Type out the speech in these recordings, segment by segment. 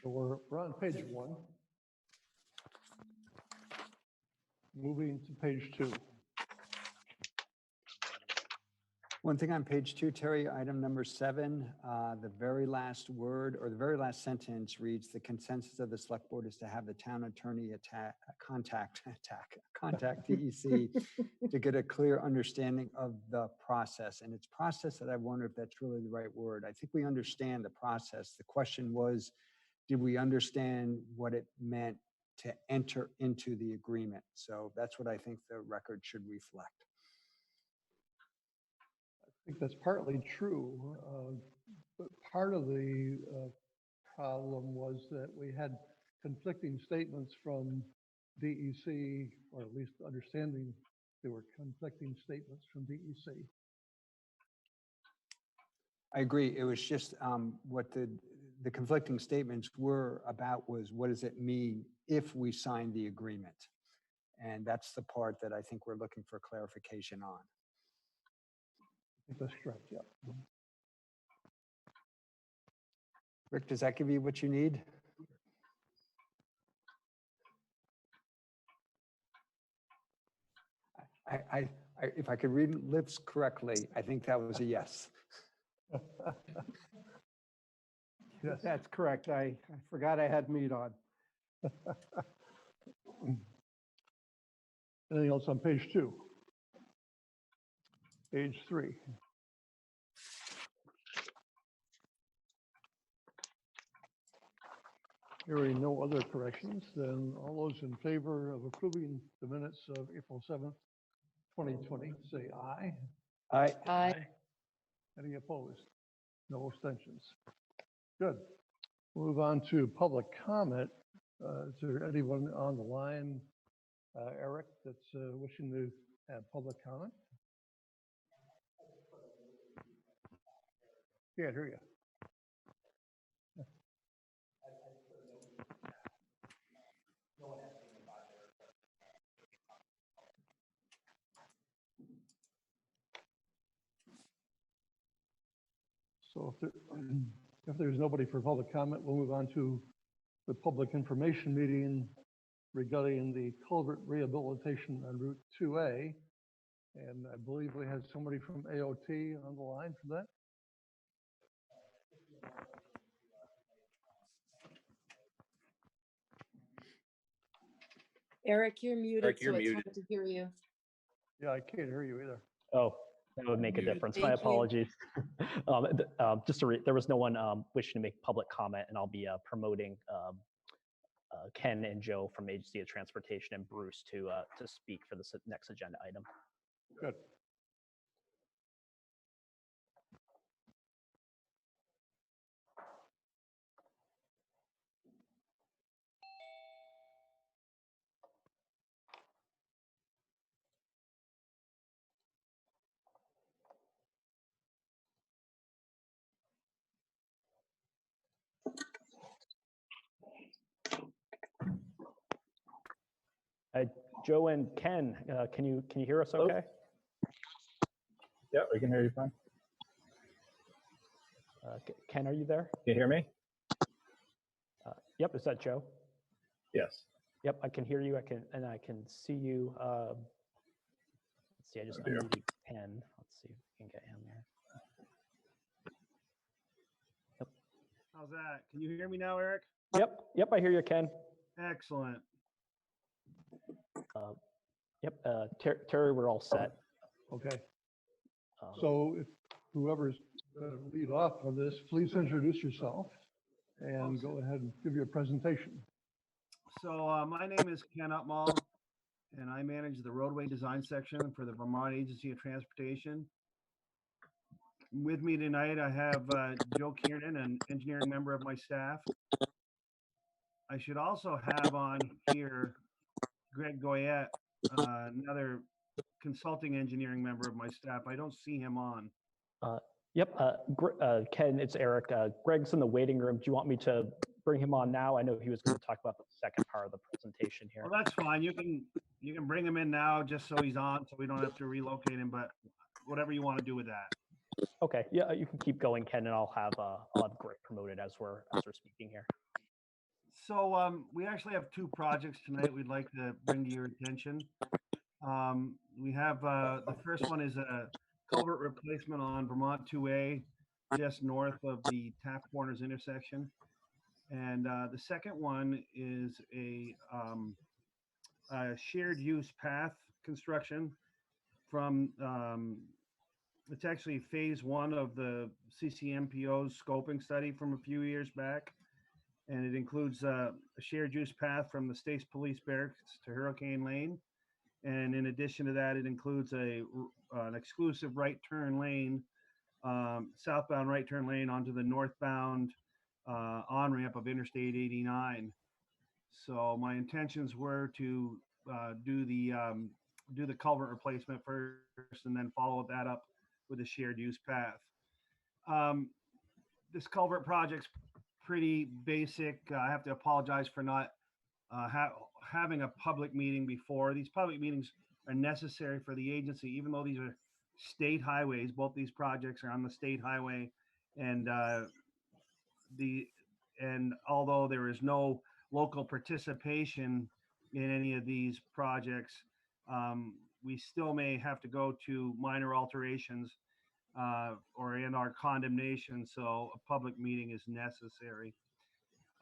So we're on page 1. Moving to page 2. One thing on page 2, Terry, item number 7, the very last word or the very last sentence reads, the consensus of the select board is to have the town attorney contact DEC to get a clear understanding of the process. And it's process that I wonder if that's really the right word. I think we understand the process. The question was, did we understand what it meant to enter into the agreement? So that's what I think the record should reflect. I think that's partly true, but part of the problem was that we had conflicting statements from DEC, or at least understanding there were conflicting statements from DEC. I agree. It was just what the conflicting statements were about was, what does it mean if we sign the agreement? And that's the part that I think we're looking for clarification on. I think that's correct, yeah. Rick, does that give you what you need? If I could read lips correctly, I think that was a yes. Yes. That's correct. I forgot I had meat on. Anything else on page 2? Page 3. Hearing no other corrections, then all those in favor of approving the minutes of April 7th, 2020, say aye. Aye. Aye. Any opposed? No abstentions. Good. Move on to public comment. Is there anyone on the line, Eric, that's wishing to have public comment? Can't hear you. So if there's nobody for public comment, we'll move on to the public information meeting regarding the Culvert Rehabilitation on Route 2A. And I believe we had somebody from AOT on the line for that. Eric, you're muted, Eric, you're so it's muted. hard to hear you. Yeah, I can't hear you either. Oh, that would make a difference. My Thank you. apologies. Just there was no one wishing to make public comment, and I'll be promoting Ken and Joe from Agency of Transportation and Bruce to speak for this next agenda item. Good. Joe and Ken, can you hear us okay? Yeah, we can hear you fine. Ken, are you there? Can you hear me? Yep, is that Joe? Yes. Yep, I can hear you. I can see you. Let's see, I just unmuted Ken. Let's see if we can get him there. Yep. How's that? Can you hear me now, Eric? Yep, I hear you, Ken. Excellent. Terry, we're all set. Okay. So if whoever's going to lead off on this, please introduce yourself and go ahead and give your presentation. So my name is Ken Upmall, and I manage the roadway design section for the Vermont Agency of Transportation. With me tonight, I have Joe Kiernan, an engineering member of my staff. I should also have on here Greg Goyette, another consulting engineering member of my staff. I don't see him on. Ken, it's Eric. Greg's in the waiting room. Do you want me to bring him on now? I know he was going to talk about the second part of the presentation here. Well, that's fine. You can bring him in now just so he's on, so we don't have to relocate him, but whatever you want to do with that. Okay, yeah, you can keep going, Ken, and I'll have Greg promoted as we're speaking here. So we actually have two projects tonight we'd like to bring to your attention. We have the first one is a culvert replacement on Vermont 2A, just north of the Taft Corners intersection. And the second one is a shared use path construction from, it's actually phase one of the CCMPO's scoping study from a few years back. And it includes a shared use path from the States Police Barracks to Hurricane Lane. And in addition to that, it includes an exclusive right turn lane, southbound right turn lane onto the northbound on-ramp of Interstate 89. So my intentions were to do the culvert replacement first and then follow that up with a shared use path. This culvert project's pretty basic. I have to apologize for not having a public meeting before. These public meetings are necessary for the agency, even though these are state highways. Both these projects are on the state highway, and although there is no local participation in any of these projects, we still may have to go to minor alterations or in our condemnation, so a public meeting is necessary.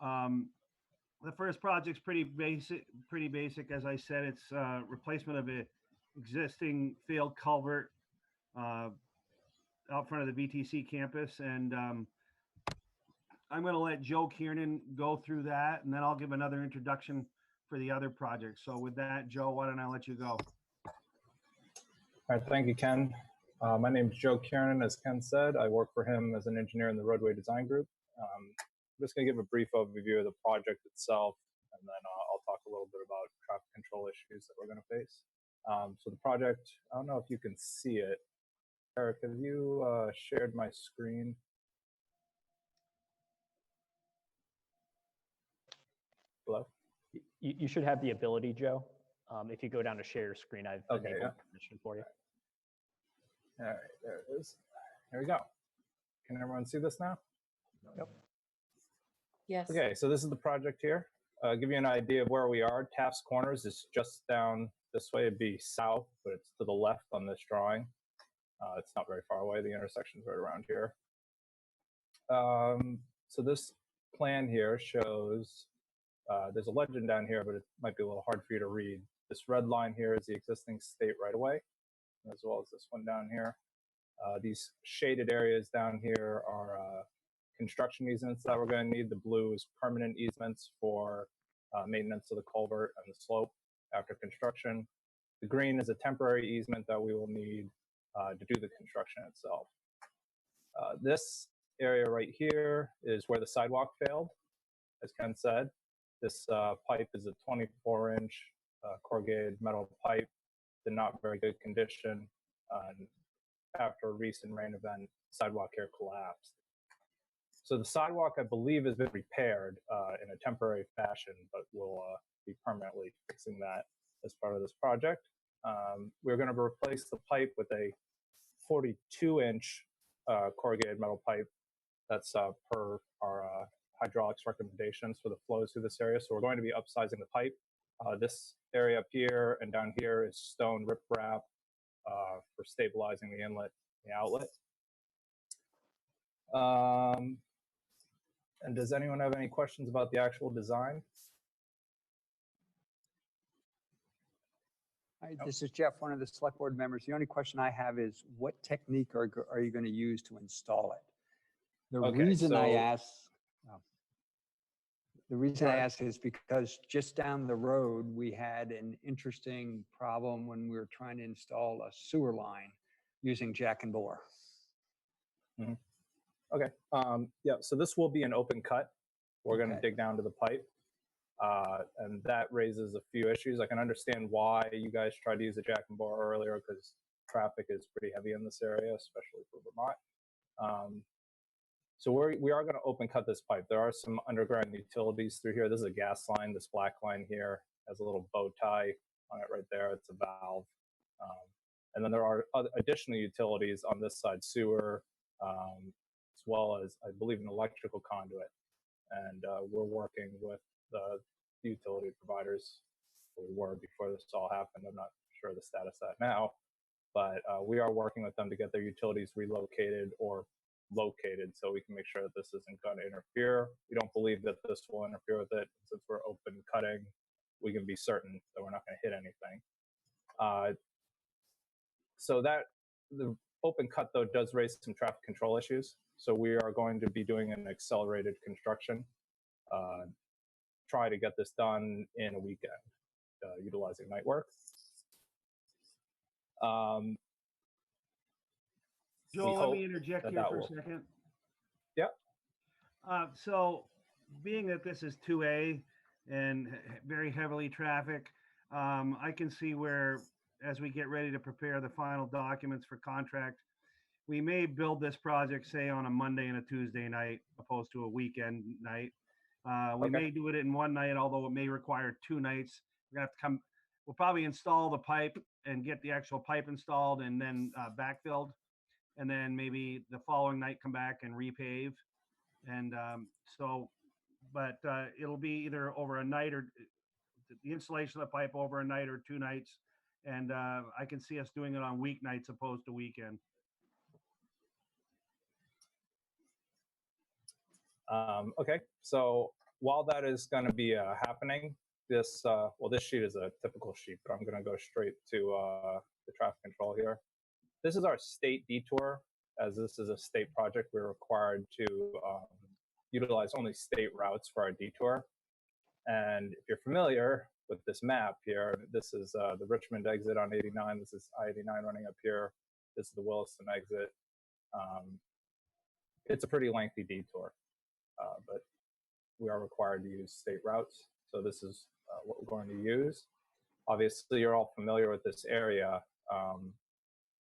The first project's pretty basic. As I said, it's replacement of an existing failed culvert out front of the VTC campus. And I'm going to let Joe Kiernan go through that, and then I'll give another introduction for the other projects. So with that, Joe, why don't I let you go? All right, thank you, Ken. My name is Joe Kiernan. As Ken said, I work for him as an engineer in the roadway design group. I'm just going to give a brief overview of the project itself, and then I'll talk a little bit about traffic control issues that we're going to face. So the project, I don't know if you can see it. Eric, have you shared my screen? Hello? You should have the ability, Joe. If you go down to share your screen, I've enabled permission for you. All right, there it is. Here we go. Can everyone see this now? Yep. Yes. Okay, so this is the project here. Give you an idea of where we are. Taft's Corners is just down this way. It'd be south, but it's to the left on this drawing. It's not very far away. The intersection's right around here. So this plan here shows, there's a legend down here, but it might be a little hard for you to read. This red line here is the existing state right-of-way, as well as this one down here. These shaded areas down here are construction easements that we're going to need. The blue is permanent easements for maintenance of the culvert and the slope after construction. The green is a temporary easement that we will need to do the construction itself. This area right here is where the sidewalk failed, as Ken said. This pipe is a 24-inch corrugated metal pipe, in not very good condition. After a recent rain event, sidewalk here collapsed. So the sidewalk, I believe, has been repaired in a temporary fashion, but we'll be permanently fixing that as part of this project. We're going to replace the pipe with a 42-inch corrugated metal pipe. That's per our hydraulics recommendations for the flows through this area. So we're going to be upsizing the pipe. This area up here and down here is stone riprap for stabilizing the inlet and the outlet. And does anyone have any questions about the actual design? Hi, this is Jeff, one of the select board members. The only question I have is what technique are you going to use to install it? The reason I ask is because just down the road, we had an interesting problem when we were trying to install a sewer line using jack and bore. Mm-hmm. Okay. Yeah, so this will be an open cut. We're going to dig down to the pipe. And that raises a few issues. I can understand why you guys tried to use a jack and bore earlier, because traffic is pretty heavy in this area, especially for Vermont. So we are going to open cut this pipe. There are some underground utilities through here. This is a gas line. This black line here has a little bow tie on it right there. It's a valve. And then there are other additional utilities on this side, sewer, as well as, I believe, an electrical conduit. And we're working with the utility providers. We were before this all happened. I'm not sure the status of that now, but we are working with them to get their utilities relocated or located so we can make sure that this isn't going to interfere. We don't believe that this will interfere with it. Since we're open cutting, we can be certain that we're not going to hit anything. So that the open cut, though, does raise some traffic control issues. So we are going to be doing an accelerated construction, try to get this done in a weekend, utilizing night work. Joel, let me interject here for a second. Yeah. So being that this is 2A and very heavily traffic, I can see where, as we get ready to prepare the final documents for contract, we may build this project, say, on a Monday and a Tuesday night, opposed to a weekend night. We may do it in one night, although it may require 2 nights. We're gonna have to come, we'll probably install the pipe and get the actual pipe installed and then backfilled. And then maybe the following night come back and repave. And but it'll be either over a night or the installation of the pipe over a night or 2 nights. And I can see us doing it on weeknights opposed to weekend. Okay, so while that is going to be happening, this this sheet is a typical sheet, but I'm going to go straight to the traffic control here. This is our state detour. As this is a state project, we're required to utilize only state routes for our detour. And if you're familiar with this map here, this is the Richmond exit on 89. This is I-89 running up here. This is the Williston exit. It's a pretty lengthy detour, but we are required to use state routes. So this is what we're going to use. Obviously, you're all familiar with this area.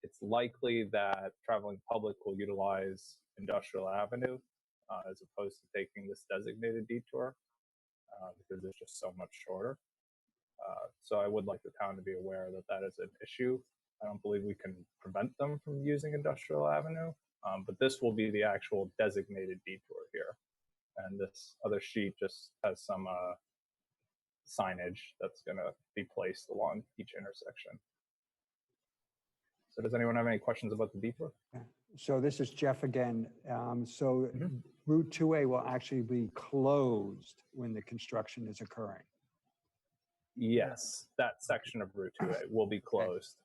It's likely that traveling public will utilize Industrial Avenue as opposed to taking this designated detour because it's just so much shorter. So I would like the town to be aware that that is an issue. I don't believe we can prevent them from using Industrial Avenue, but this will be the actual designated detour here. And this other sheet just has some signage that's going to be placed along each intersection. So does anyone have any questions about the detour? So this is Jeff again. Route 2A will actually be closed when the construction is occurring. Yes, that section of Route 2A will be closed.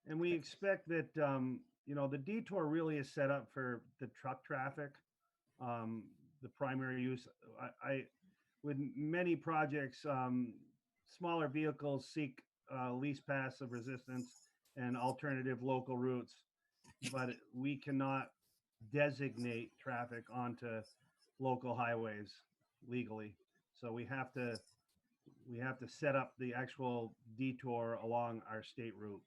And we expect that, you know, the detour really is set up for the truck traffic, the primary use. With many projects, smaller vehicles seek least passive resistance and alternative local routes, but we cannot designate traffic onto local highways legally. So we have to set up the actual detour along our state route.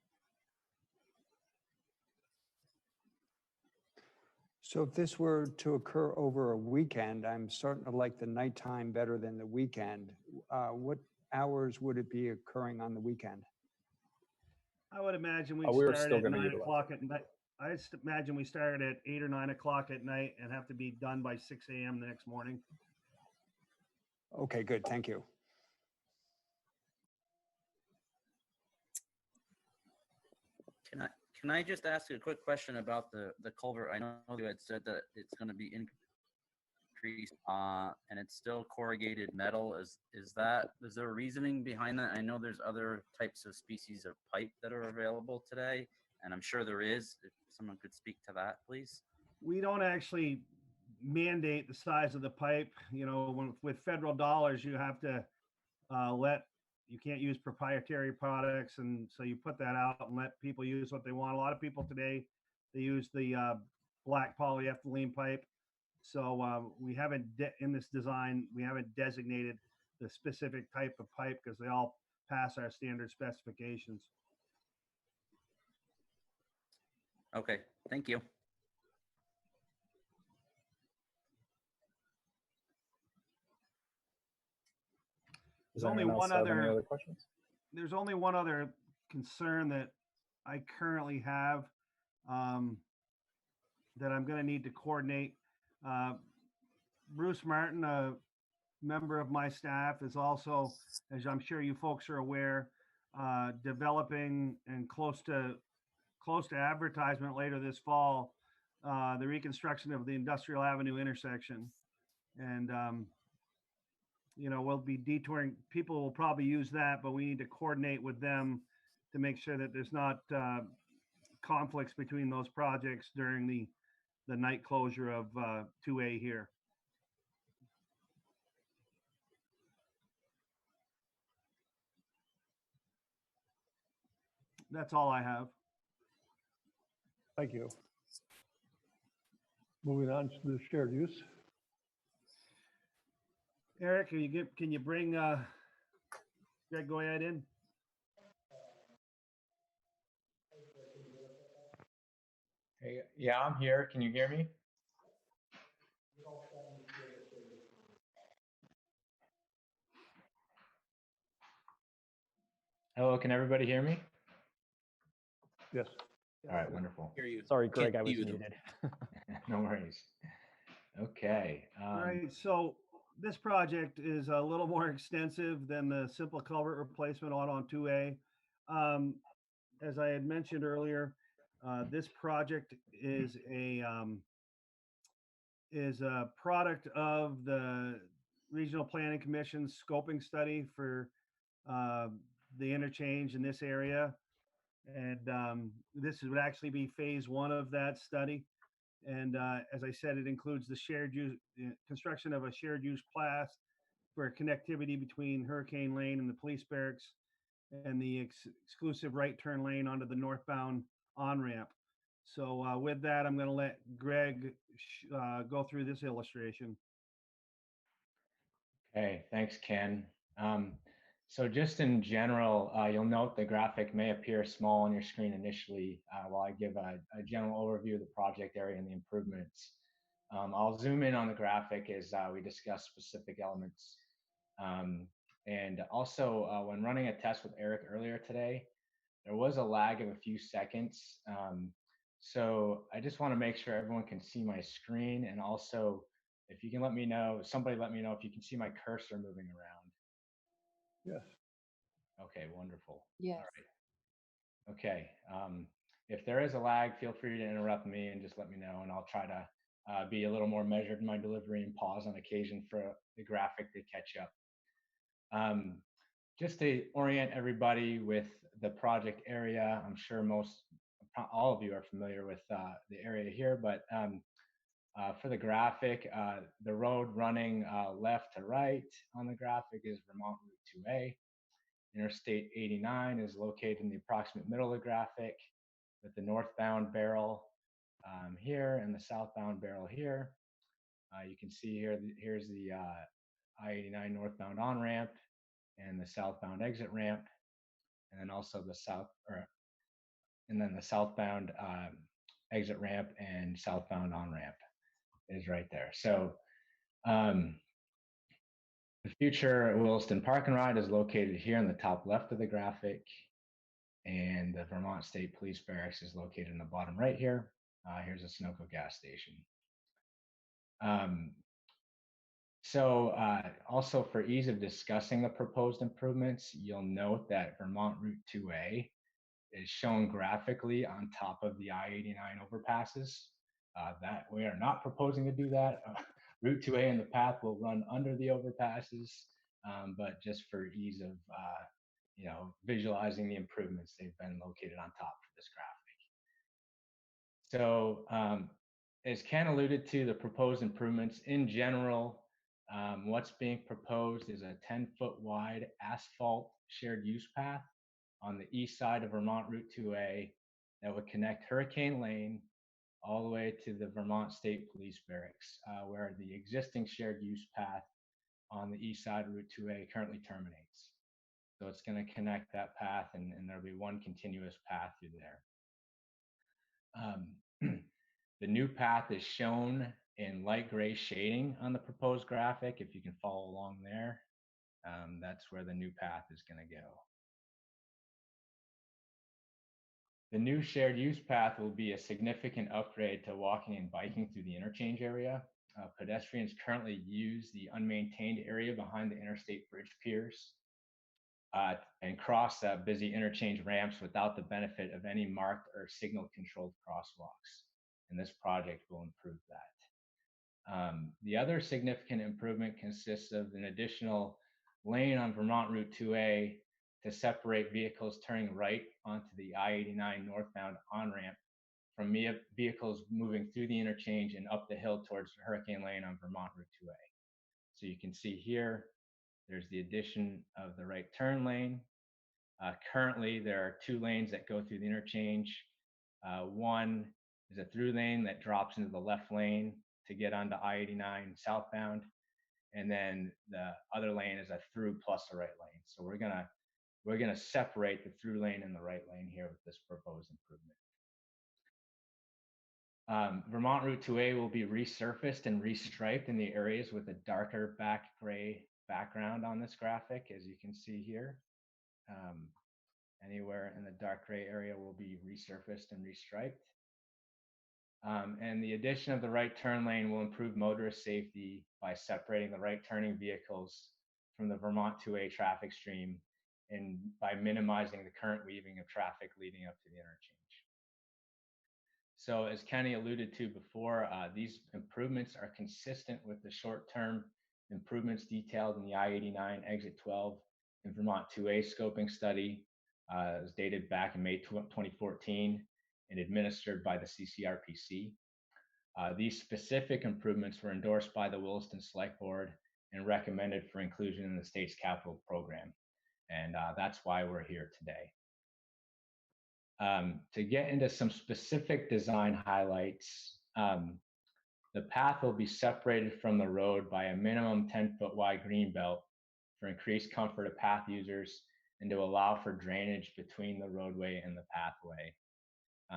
So if this were to occur over a weekend, I'm starting to like the nighttime better than the weekend. What hours would it be occurring on the weekend? I would imagine we'd we were start still at gonna 9 utilize o'clock at night. I imagine we started at 8 or 9 o'clock at night and have to be done by 6 a.m. the next morning. Okay, good, thank you. Can I just ask you a quick question about the culvert? I know you had said that it's going to be increased and it's still corrugated metal. Is there a reasoning behind that? I know there's other types of species of pipe that are available today, and I'm sure there is. If someone could speak to that, please. We don't actually mandate the size of the pipe. You know, with federal dollars, you have to you can't use proprietary products, and so you put that out and let people use what they want. A lot of people today, they use the black polyethylene pipe. So we haven't, in this design, we haven't designated the specific type of pipe because they all pass our standard specifications. Okay, thank you. Does anyone else have any other questions? There's only one other concern that I currently have that I'm going to need to coordinate. Bruce Martin, member of my staff is also, as I'm sure you folks are aware, developing and close to advertisement later this fall, the reconstruction of the Industrial Avenue intersection. And, we'll be detouring, people will probably use that, but we need to coordinate with them to make sure that there's not conflicts between those projects during the night closure of 2A here. That's all I have. Thank you. Moving on to the shared use. Eric, can you bring Greg Goyette in? Hey, yeah, I'm here. Can you hear me? Hello, can everybody hear me? Yes. All right, wonderful. Hear you. Sorry, Greg, I was mute him. muted. No worries. Okay. Right, so this project is a little more extensive than the simple culvert replacement on 2A. As I had mentioned earlier, this project is a product of the Regional Planning Commission's scoping study for the interchange in this area. And this would actually be phase 1 of that study. And as I said, it includes the shared use construction of a shared use path for connectivity between Hurricane Lane and the police barracks, and the exclusive right turn lane onto the northbound on-ramp. So with that, I'm going to let Greg go through this illustration. Okay, thanks, Ken. So just in general, you'll note the graphic may appear small on your screen initially while I give a general overview of the project area and the improvements. I'll zoom in on the graphic as we discuss specific elements. And also, when running a test with Eric earlier today, there was a lag of a few seconds. So I just want to make sure everyone can see my screen, and also if you can let me know, somebody let me know if you can see my cursor moving around. Yes. Okay, wonderful. Yes. All right. Okay. If there is a lag, feel free to interrupt me and just let me know, and I'll try to be a little more measured in my delivery and pause on occasion for the graphic to catch up. Just to orient everybody with the project area, I'm sure all of you are familiar with the area here, but for the graphic, the road running left to right on the graphic is Vermont Route 2A. Interstate 89 is located in the approximate middle of the graphic, with the northbound barrel here and the southbound barrel here. You can see here, here's the I-89 northbound on-ramp and the southbound exit ramp, and then also the southbound exit ramp and southbound on-ramp is right there. So the future Williston Park and Ride is located here in the top left of the graphic, and the Vermont State Police Barracks is located in the bottom right here. Here's a Sunoco gas station. Also for ease of discussing the proposed improvements, you'll note that Vermont Route 2A is shown graphically on top of the I-89 overpasses. That we are not proposing to do that. Route 2A and the path will run under the overpasses, but just for ease of visualizing the improvements, they've been located on top for this graphic. So as Ken alluded to, the proposed improvements in general, what's being proposed is a 10-foot wide asphalt shared use path on the east side of Vermont Route 2A that would connect Hurricane Lane all the way to the Vermont State Police Barracks, where the existing shared use path on the east side of Route 2A currently terminates. So it's going to connect that path, and there'll be one continuous path through there. The new path is shown in light gray shading on the proposed graphic. If you can follow along there, that's where the new path is going to go. The new shared use path will be a significant upgrade to walking and biking through the interchange area. Pedestrians currently use the unmaintained area behind the interstate bridge piers and cross busy interchange ramps without the benefit of any marked or signal controlled crosswalks. And this project will improve that. The other significant improvement consists of an additional lane on Vermont Route 2A to separate vehicles turning right onto the I-89 northbound on-ramp from vehicles moving through the interchange and up the hill towards Hurricane Lane on Vermont Route 2A. So you can see here, there's the addition of the right turn lane. Currently, there are 2 lanes that go through the interchange. One is a through lane that drops into the left lane to get onto I-89 southbound. And then the other lane is a through plus a right lane. So we're gonna separate the through lane and the right lane here with this proposed improvement. Vermont Route 2A will be resurfaced and restriped in the areas with a darker gray background on this graphic, as you can see here. Anywhere in the dark gray area will be resurfaced and restriped. And the addition of the right turn lane will improve motorist safety by separating the right turning vehicles from the Vermont 2A traffic stream and by minimizing the current weaving of traffic leading up to the interchange. So as Kenny alluded to before, these improvements are consistent with the short-term improvements detailed in the I-89 Exit 12 and Vermont 2A scoping study. It was dated back in May 2014 and administered by the CCRPC. These specific improvements were endorsed by the Williston Selectboard and recommended for inclusion in the state's capital program. And that's why we're here today. To get into some specific design highlights, the path will be separated from the road by a minimum 10-foot wide green belt for increased comfort of path users and to allow for drainage between the roadway and the pathway.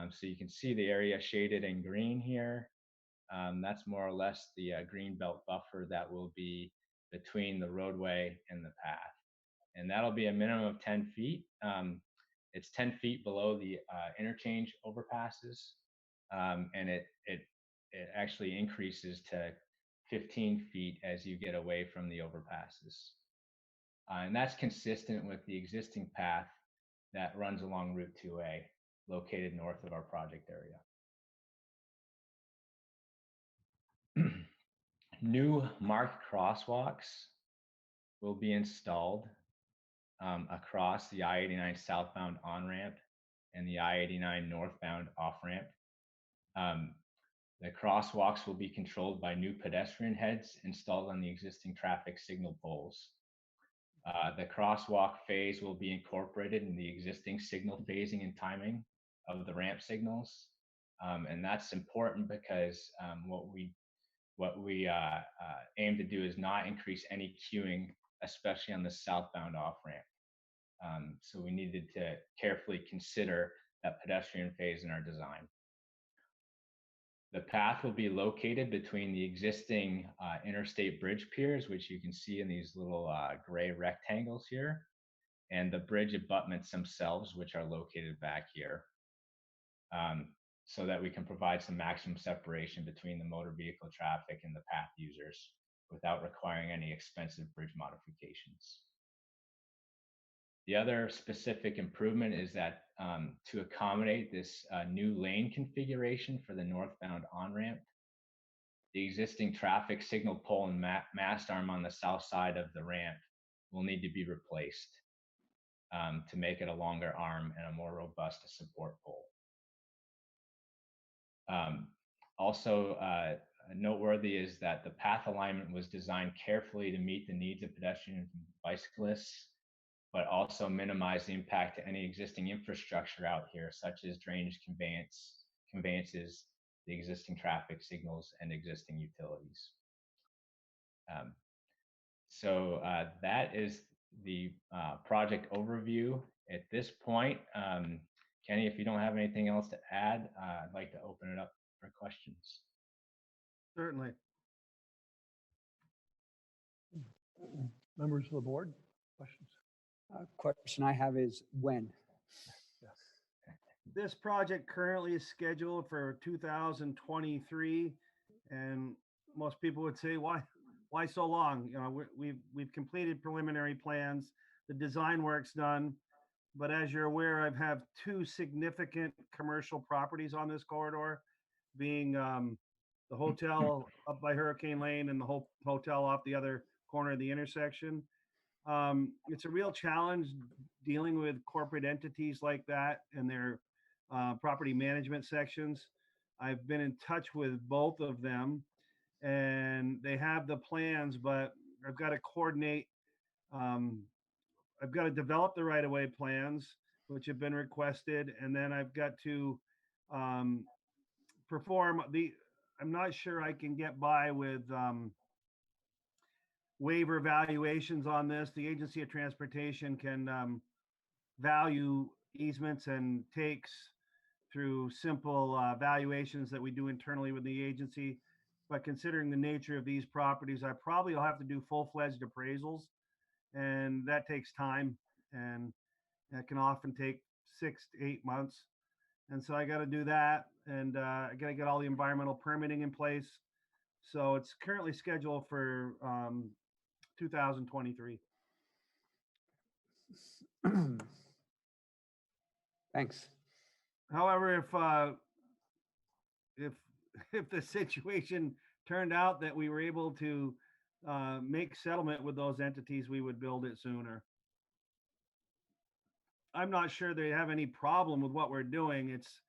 So you can see the area shaded in green here. That's more or less the green belt buffer that will be between the roadway and the path. And that'll be a minimum of 10 feet. It's 10 feet below the interchange overpasses. And it actually increases to 15 feet as you get away from the overpasses. And that's consistent with the existing path that runs along Route 2A, located north of our project area. New marked crosswalks will be installed across the I-89 southbound on-ramp and the I-89 northbound off-ramp. The crosswalks will be controlled by new pedestrian heads installed on the existing traffic signal poles. The crosswalk phase will be incorporated in the existing signal phasing and timing of the ramp signals. And that's important because what we aim to do is not increase any queuing, especially on the southbound off-ramp. So we needed to carefully consider that pedestrian phase in our design. The path will be located between the existing interstate bridge piers, which you can see in these little gray rectangles here, and the bridge abutments themselves, which are located back here, so that we can provide some maximum separation between the motor vehicle traffic and the path users without requiring any expensive bridge modifications. The other specific improvement is that to accommodate this new lane configuration for the northbound on-ramp, the existing traffic signal pole and mast arm on the south side of the ramp will need to be replaced to make it a longer arm and a more robust support pole. Also noteworthy is that the path alignment was designed carefully to meet the needs of pedestrians and bicyclists, but also minimize the impact to any existing infrastructure out here, such as drainage conveyances, the existing traffic signals, and existing utilities. So that is the project overview. At this point, Kenny, if you don't have anything else to add, I'd like to open it up for questions. Certainly. Members of the board, questions? Question I have is when? This project currently is scheduled for 2023, and most people would say, why so long? You know, we've completed preliminary plans, the design work's done, but as you're aware, I have two significant commercial properties on this corridor, being the hotel up by Hurricane Lane and the whole hotel off the other corner of the intersection. It's a real challenge dealing with corporate entities like that and their property management sections. I've been in touch with both of them, and they have the plans, but I've got to coordinate. I've got to develop the right-of-way plans, which have been requested, and then I've got to perform the. I'm not sure I can get by with waiver valuations on this. The Agency of Transportation can value easements and takes through simple valuations that we do internally with the agency. But considering the nature of these properties, I probably will have to do full-fledged appraisals, and that takes time, and that can often take 6 to 8 months. And so I got to do that, and I got to get all the environmental permitting in place. So it's currently scheduled for 2023. Thanks. However, if the situation turned out that we were able to make settlement with those entities, we would build it sooner. I'm not sure they have any problem with what we're doing. It's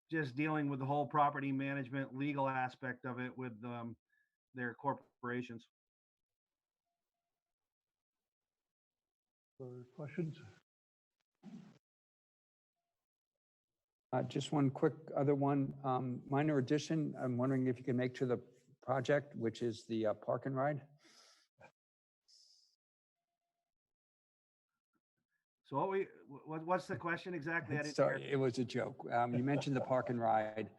just dealing with the whole property management legal aspect of it with their corporations. Other questions? Just one quick other one, minor addition. I'm wondering if you can make to the project, which is the park and ride. So what's the question exactly? I didn't Sorry, hear. it was a joke. You mentioned the park and ride.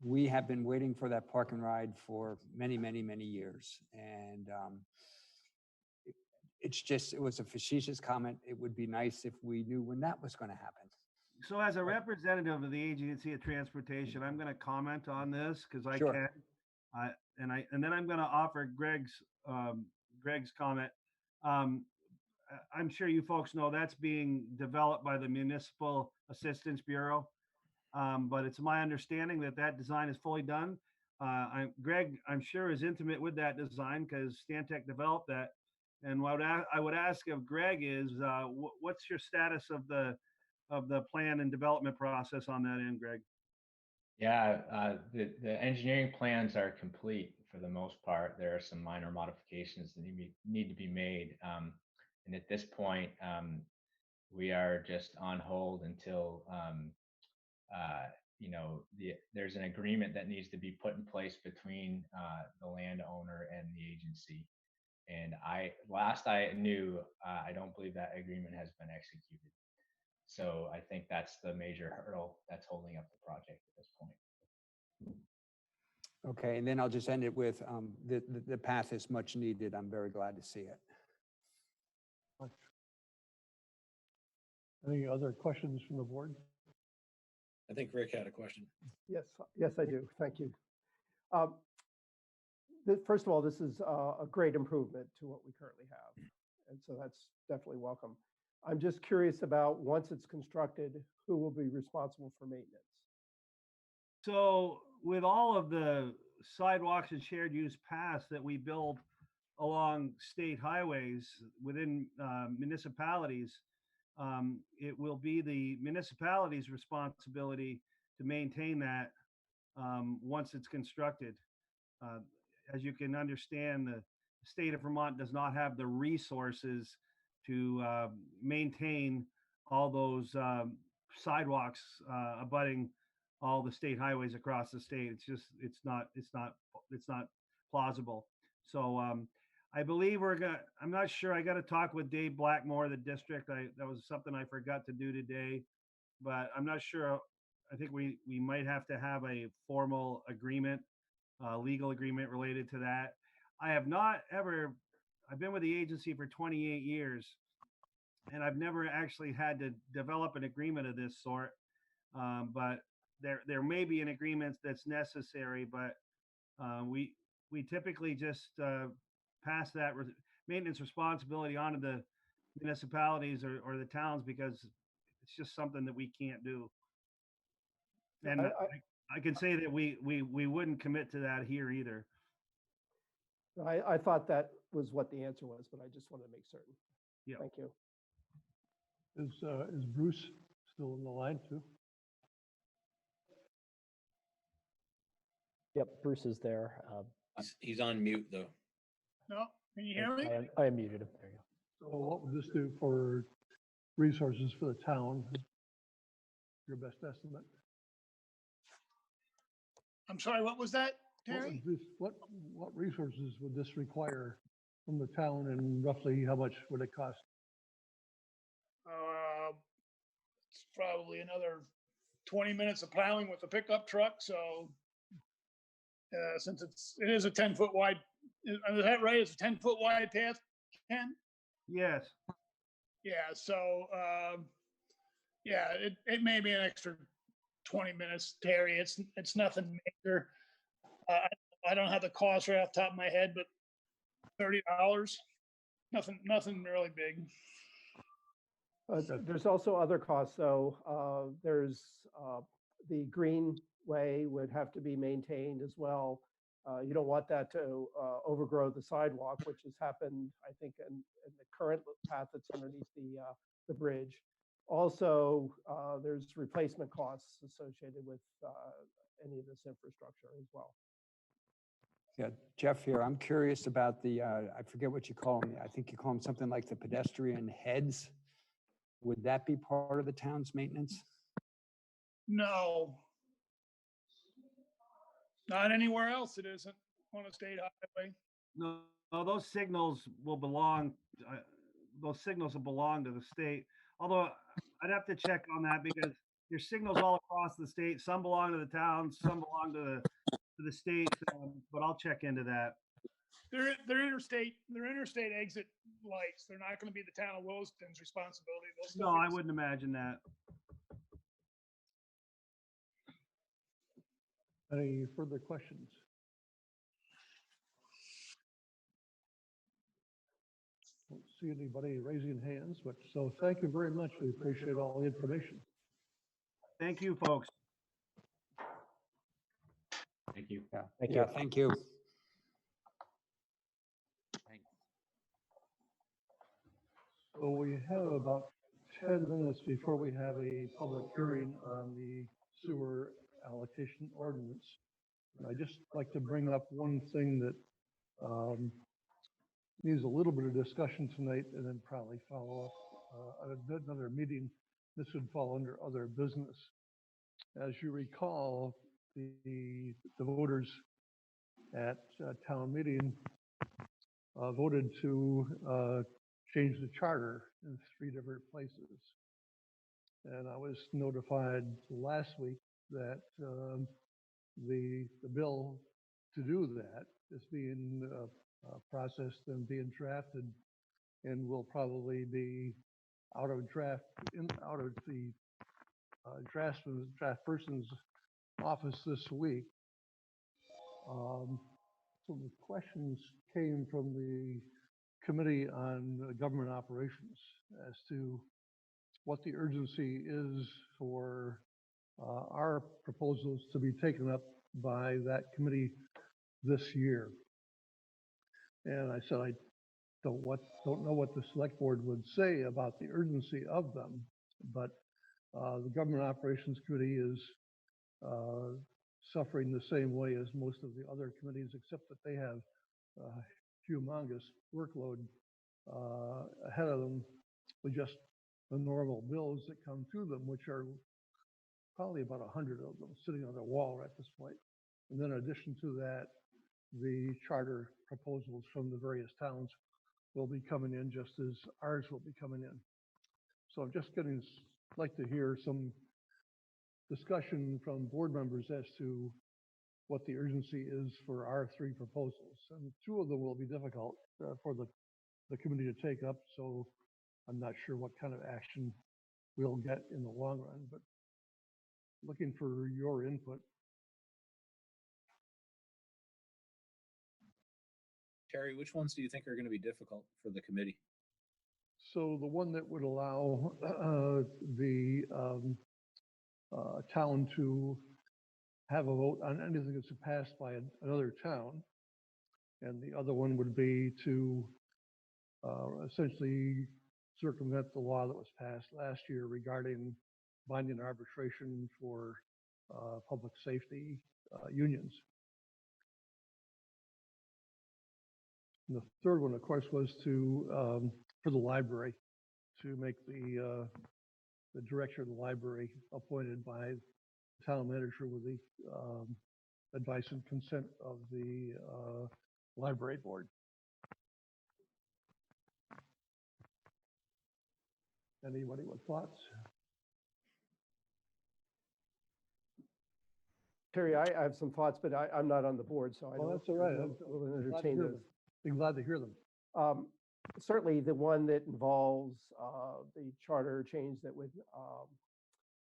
We have been waiting for that park and ride for many, many, many years. And it was a facetious comment. It would be nice if we knew when that was going to happen. So as a representative of the Agency of Transportation, I'm going to comment on this because I Sure. can. And then I'm going to offer Greg's comment. I'm sure you folks know that's being developed by the Municipal Assistance Bureau, but it's my understanding that design is fully done. Greg, I'm sure, is intimate with that design because Stantec developed that. And what I would ask of Greg is, what's your status of the plan and development process on that end, Greg? Yeah, the engineering plans are complete for the most part. There are some minor modifications that need to be made. And at this point, we are just on hold until, there's an agreement that needs to be put in place between the landowner and the agency. And last I knew, I don't believe that agreement has been executed. So I think that's the major hurdle that's holding up the project at this point. Okay, and then I'll just end it with the path is much needed. I'm very glad to see it. Any other questions from the board? I think Rick had a question. Yes, I do. Thank you. First of all, this is a great improvement to what we currently have. And so that's definitely welcome. I'm just curious about, once it's constructed, who will be responsible for maintenance? So with all of the sidewalks and shared use paths that we build along state highways within municipalities, it will be the municipality's responsibility to maintain that once it's constructed. As you can understand, the state of Vermont does not have the resources to maintain all those sidewalks abutting all the state highways across the state. It's not plausible. So I believe I'm not sure. I got to talk with Dave Blackmore, the district. That was something I forgot to do today, but I'm not sure. I think we might have to have a formal agreement, legal agreement related to that. I've been with the agency for 28 years, and I've never actually had to develop an agreement of this sort. But there may be an agreement that's necessary, but we typically just pass that maintenance responsibility onto the municipalities or the towns because it's just something that we can't do. And I can say that we wouldn't commit to that here either. I thought that was what the answer was, but I just wanted to make certain. Yeah. Thank you. Is Bruce still in the line too? Yep, Bruce is there. He's on mute though. No, can you hear me? I am muted him. There you go. So what would this do for resources for the town? Your best estimate? I'm sorry, what was that, What Terry? would what resources would this require from the town, and roughly how much would it cost? It's probably another 20 minutes of plowing with a pickup truck, so since it is a 10-foot wide, is that right? It's a 10-foot wide path, Ken? Yes. Yeah, so yeah, it may be an extra 20 minutes, Terry. It's nothing major. I don't have the cost right off the top of my head, but $30. Nothing really big. There's also other costs, though. There's the greenway would have to be maintained as well. You don't want that to overgrow the sidewalk, which has happened, I think, in the current path that's underneath the bridge. Also, there's replacement costs associated with any of this infrastructure as well. Yeah, Jeff here. I'm curious about the, I forget what you call them. I think you call them something like the pedestrian heads. Would that be part of the town's maintenance? No. Not anywhere else it isn't on a state highway. No, those signals will belong. Those signals will belong to the state. Although I'd have to check on that because there's signals all across the state. Some belong to the towns, some belong to the state. But I'll check into that. They're interstate exit lights. They're not going to be the town of Williston's responsibility. No, I wouldn't imagine that. Any further questions? Don't see anybody raising hands, but so thank you very much. We appreciate all the information. Thank you, folks. Thank you. Yeah, Thank yeah, you. thank you. So we have about 10 minutes before we have a public hearing on the sewer allocation ordinance. And I just like to bring up one thing that needs a little bit of discussion tonight and then probably follow up at another meeting. This would fall under other business. As you recall, the voters at town meeting voted to change the charter in 3 different places. And I was notified last week that the bill to do that is being processed and being drafted, and will probably be out of the draft person's office this week. So the questions came from the Committee on Government Operations as to what the urgency is for our proposals to be taken up by that committee this year. And I said, I don't know what the select board would say about the urgency of them, but the Government Operations Committee is suffering the same way as most of the other committees, except that they have humongous workload ahead of them with just the normal bills that come to them, which are probably about 100 of them sitting on their wall at this point. And then in addition to that, the charter proposals from the various towns will be coming in just as ours will be coming in. So I'm just like to hear some discussion from board members as to what the urgency is for our 3 proposals. And 2 of them will be difficult for the committee to take up. So I'm not sure what kind of action we'll get in the long run, but looking for your input. Terry, which ones do you think are going to be difficult for the committee? So the one that would allow the town to have a vote on anything that's passed by another town. And the other one would be to essentially circumvent the law that was passed last year regarding binding arbitration for public safety unions. And the third one, of course, was to for the library, to make the director of the library appointed by the town manager with the advice and consent of the library board. Anybody with thoughts? Terry, I have some thoughts, but I'm not on the board, so I Well, don't. that's all right. We'll I'm glad to entertain hear those. them. Be glad to hear them. Certainly the one that involves the charter change that would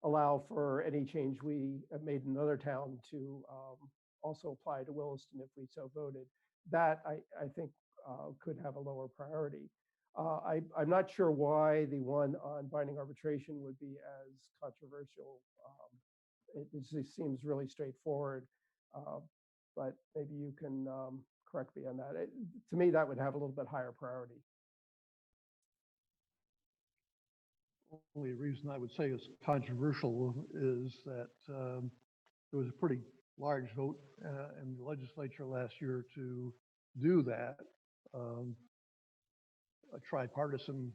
allow for any change we have made in another town to also apply to Williston if we so voted. That I think could have a lower priority. I'm not sure why the one on binding arbitration would be as controversial. It just seems really straightforward, but maybe you can correct me on that. To me, that would have a little bit higher priority. Only reason I would say it's controversial is that there was a pretty large vote in the legislature last year to do that, a tripartisan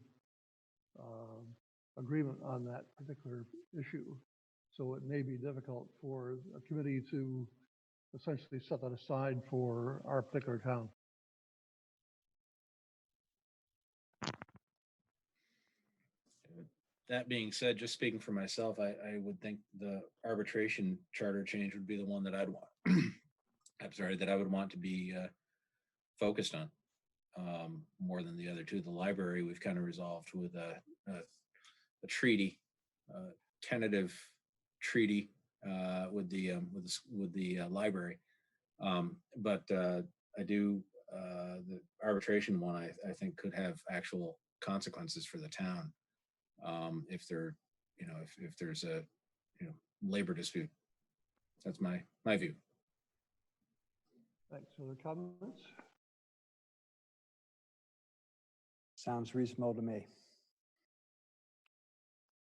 agreement on that particular issue. So it may be difficult for a committee to essentially set that aside for our particular town. That being said, just speaking for myself, I would think the arbitration charter change would be the one that I'd want. I'm sorry, that I would want to be focused on more than the other two. The library, we've kind of resolved with a treaty, tentative treaty with the library. But I do the arbitration one. I think could have actual consequences for the town. If there, if there's a, labor dispute. That's my view. Thanks. Other comments? Sounds reasonable to me.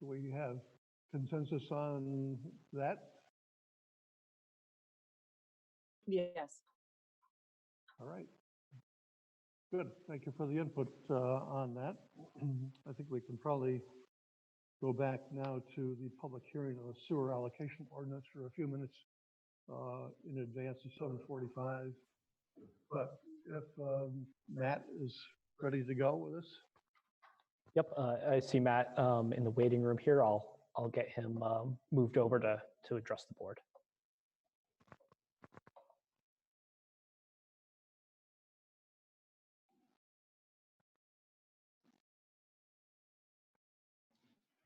Do we have consensus on that? Yes. All right. Good. Thank you for the input on that. I think we can probably go back now to the public hearing of the sewer allocation ordinance for a few minutes in advance of 7:45. But if Matt is ready to go with us. Yep, I see Matt in the waiting room here. I'll get him moved over to address the board.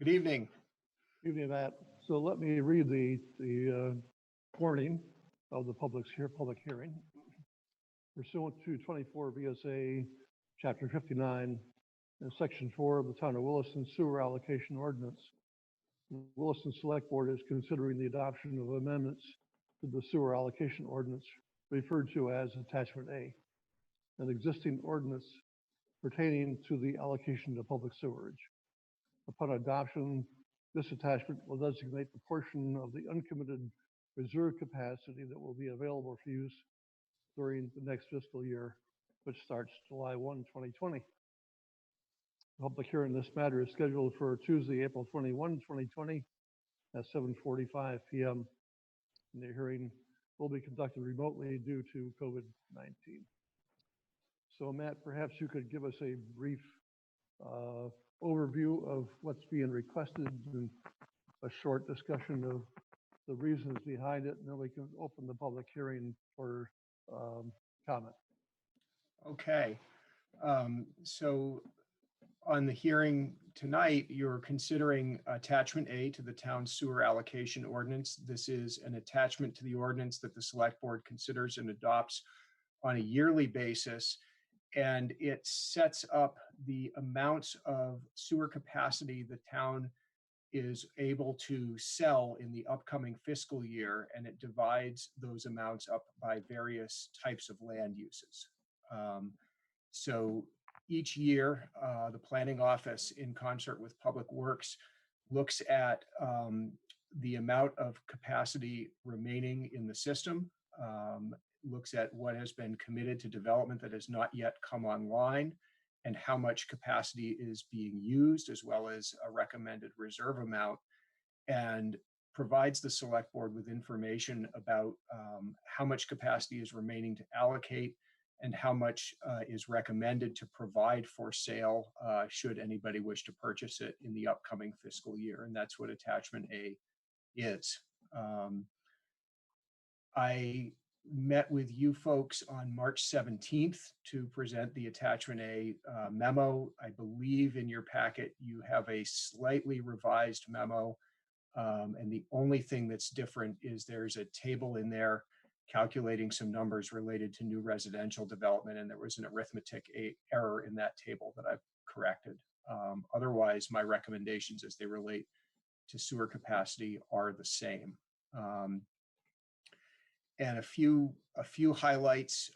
Good evening. Evening, Matt. So let me read the warning of the public hearing. Pursuant to 24 VSA Chapter 59 and Section 4 of the Town of Williston Sewer Allocation Ordinance, the Williston Selectboard is considering the adoption of amendments to the Sewer Allocation Ordinance referred to as Attachment A, an existing ordinance pertaining to the allocation of public sewerage. Upon adoption, this attachment will designate the portion of the uncommitted reserve capacity that will be available for use during the next fiscal year, which starts July 1, 2020. The public hearing in this matter is scheduled for Tuesday, April 21, 2020 at 7:45 p.m. And the hearing will be conducted remotely due to COVID-19. So Matt, perhaps you could give us a brief overview of what's being requested and a short discussion of the reasons behind it, and then we can open the public hearing for comment. Okay. So on the hearing tonight, you're considering attachment A to the town sewer allocation ordinance. This is an attachment to the ordinance that the select board considers and adopts on a yearly basis. and it sets up the amounts of sewer capacity the town is able to sell in the upcoming fiscal year, and it divides those amounts up by various types of land uses. So each year, the planning office, in concert with Public Works, looks at the amount of capacity remaining in the system, looks at what has been committed to development that has not yet come online, and how much capacity is being used, as well as a recommended reserve amount, and provides the select board with information about how much capacity is remaining to allocate and how much is recommended to provide for sale should anybody wish to purchase it in the upcoming fiscal year. And that's what attachment A is. I met with you folks on March 17th to present the attachment A memo. I believe in your packet you have a slightly revised memo, and the only thing that's different is there's a table in there calculating some numbers related to new residential development, and there was an arithmetic error in that table that I've corrected. Otherwise, my recommendations as they relate to sewer capacity are the same. And a few highlights,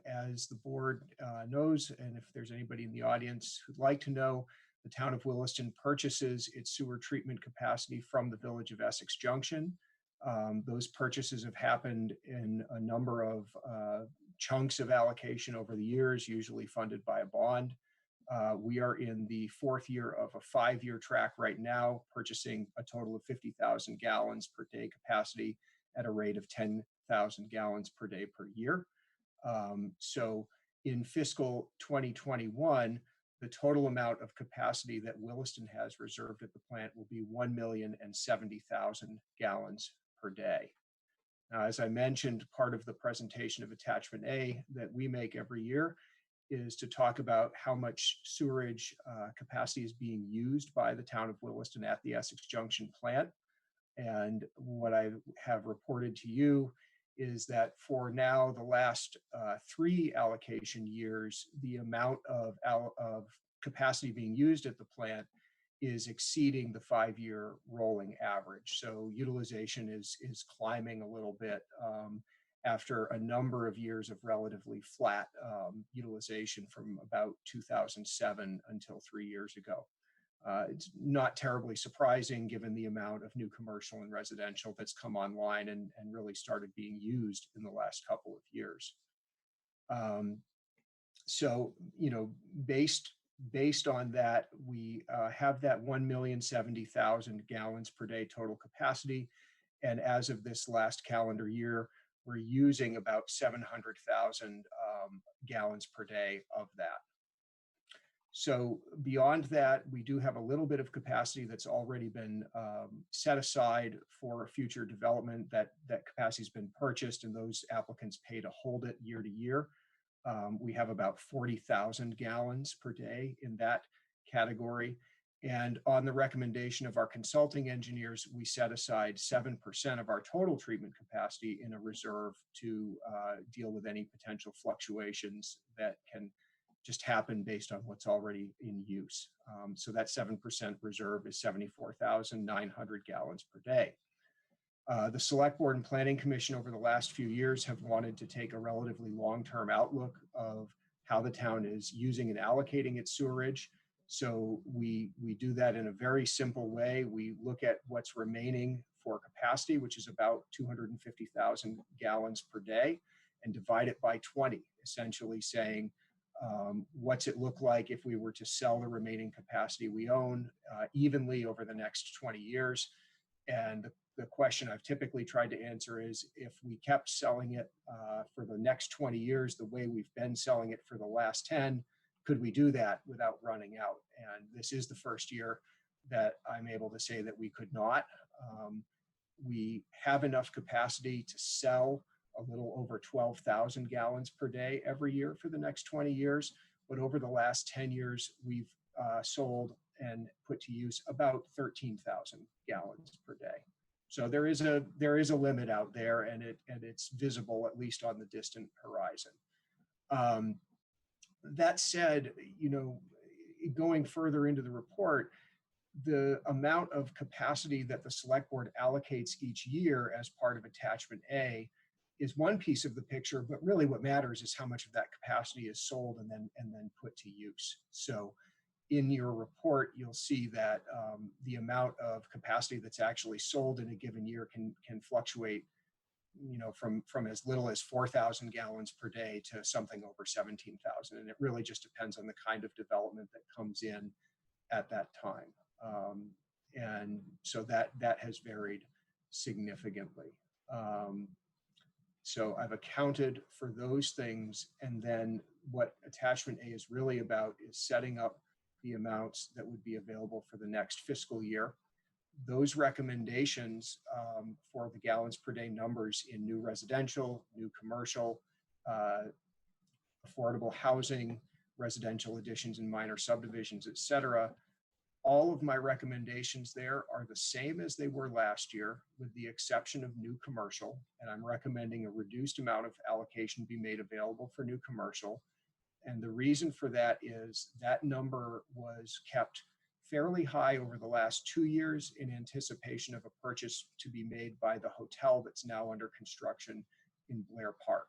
as the board knows, and if there's anybody in the audience who'd like to know, the town of Williston purchases its sewer treatment capacity from the village of Essex Junction. Those purchases have happened in a number of chunks of allocation over the years, usually funded by a bond. We are in the 4th year of a 5-year track right now, purchasing a total of 50,000 gallons per day capacity at a rate of 10,000 gallons per day per year. So in fiscal 2021, the total amount of capacity that Williston has reserved at the plant will be 1,070,000 gallons per day. Now, as I mentioned, part of the presentation of attachment A that we make every year is to talk about how much sewerage capacity is being used by the town of Williston at the Essex Junction plant. And what I have reported to you is that for now, the last 3 allocation years, the amount of capacity being used at the plant is exceeding the 5-year rolling average. So utilization is climbing a little bit after a number of years of relatively flat utilization from about 2007 until 3 years ago. It's not terribly surprising given the amount of new commercial and residential that's come online and really started being used in the last couple of years. So, you know, based on that, we have that 1,070,000 gallons per day total capacity. And as of this last calendar year, we're using about 700,000 gallons per day of that. So beyond that, we do have a little bit of capacity that's already been set aside for future development. That capacity has been purchased, and those applicants pay to hold it year to year. We have about 40,000 gallons per day in that category. And on the recommendation of our consulting engineers, we set aside 7% of our total treatment capacity in a reserve to deal with any potential fluctuations that can just happen based on what's already in use. So that 7% reserve is 74,900 gallons per day. The Select Board and Planning Commission over the last few years have wanted to take a relatively long-term outlook of how the town is using and allocating its sewerage. So we do that in a very simple way. We look at what's remaining for capacity, which is about 250,000 gallons per day, and divide it by 20, essentially saying, what's it look like if we were to sell the remaining capacity we own evenly over the next 20 years? And the question I've typically tried to answer is, if we kept selling it for the next 20 years the way we've been selling it for the last 10, could we do that without running out? And this is the first year that I'm able to say that we could not. We have enough capacity to sell a little over 12,000 gallons per day every year for the next 20 years. But over the last 10 years, we've sold and put to use about 13,000 gallons per day. So there is a limit out there, and it's visible, at least on the distant horizon. That said, you know, going further into the report, the amount of capacity that the select board allocates each year as part of attachment A is one piece of the picture, but really what matters is how much of that capacity is sold and then put to use. So in your report, you'll see that the amount of capacity that's actually sold in a given year can fluctuate, you know, from as little as 4,000 gallons per day to something over 17,000. And it really just depends on the kind of development that comes in at that time. And so that has varied significantly. So I've accounted for those things. And then what attachment A is really about is setting up the amounts that would be available for the next fiscal year. Those recommendations for the gallons per day numbers in new residential, new commercial, affordable housing, residential additions and minor subdivisions, et cetera. All of my recommendations there are the same as they were last year, with the exception of new commercial. And I'm recommending a reduced amount of allocation be made available for new commercial. And the reason for that is that number was kept fairly high over the last 2 years in anticipation of a purchase to be made by the hotel that's now under construction in Blair Park.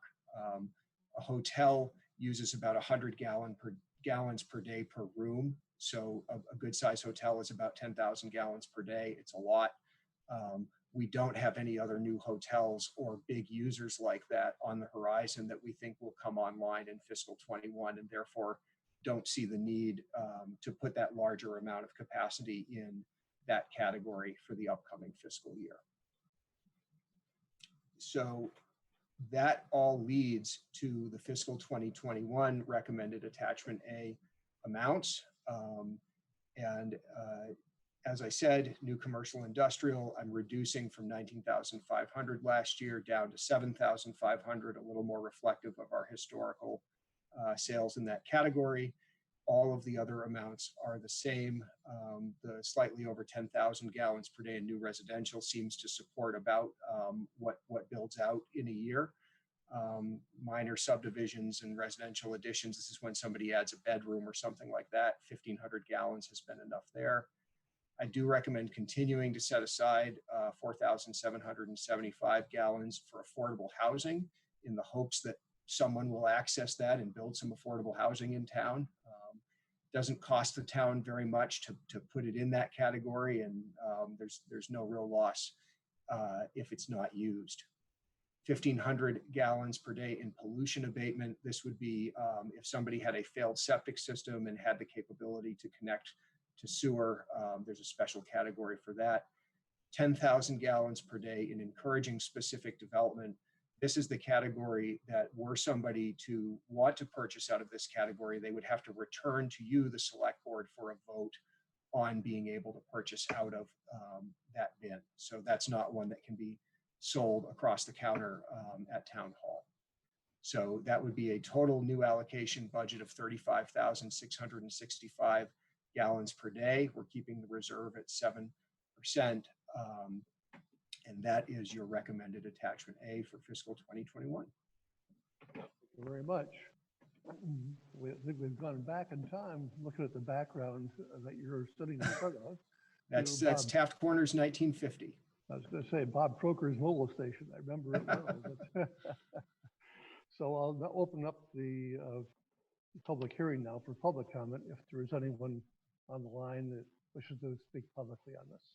A hotel uses about 100 gallons per day per room. So a good size hotel is about 10,000 gallons per day. It's a lot. We don't have any other new hotels or big users like that on the horizon that we think will come online in fiscal 21, and therefore don't see the need to put that larger amount of capacity in that category for the upcoming fiscal year. So that all leads to the fiscal 2021 recommended attachment A amounts. As I said, new commercial industrial, I'm reducing from 19,500 last year down to 7,500, a little more reflective of our historical sales in that category. All of the other amounts are the same. The slightly over 10,000 gallons per day in new residential seems to support about what builds out in a year. Minor subdivisions and residential additions, this is when somebody adds a bedroom or something like that. 1,500 gallons has been enough there. I do recommend continuing to set aside 4,775 gallons for affordable housing in the hopes that someone will access that and build some affordable housing in town. Doesn't cost the town very much to put it in that category, and there's no real loss if it's not used. 1,500 gallons per day in pollution abatement. This would be if somebody had a failed septic system and had the capability to connect to sewer, there's a special category for that. 10,000 gallons per day in encouraging specific development. This is the category that were somebody to want to purchase out of this category, they would have to return to you, the select board, for a vote on being able to purchase out of that bin. So that's not one that can be sold across the counter at town hall. So that would be a total new allocation budget of 35,665 gallons per day. We're keeping the reserve at 7%. And that is your recommended attachment A for fiscal 2021. Thank you very much. I think we've gone back in time looking at the background that you're sitting in front of. That's Taft Corners 1950. I was going to say Bob Croker's mobile station. I remember it well. But so I'll now open up the public hearing now for public comment if there is anyone on the line that wishes to speak publicly on this.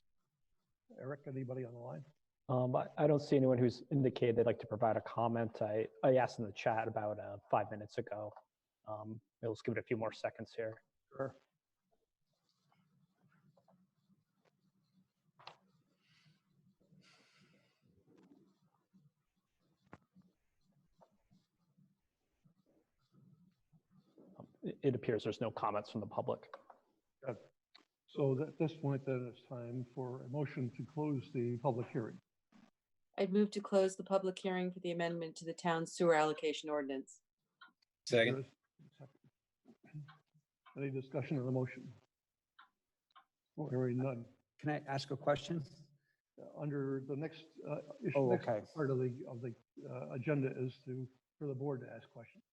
Eric, anybody on the line? I don't see anyone who's indicated they'd like to provide a comment. I asked in the chat about 5 minutes ago. Let's give it a few more seconds here. Sure. It appears there's no comments from the public. Good. So at this point, then it's time for a motion to close the public hearing. I'd move to close the public hearing for the amendment to the town sewer allocation ordinance. Second. Any discussion of the motion? Hearing none. Can I ask a question? Under the next issue, Oh, next okay. part of the agenda is for the board to ask questions.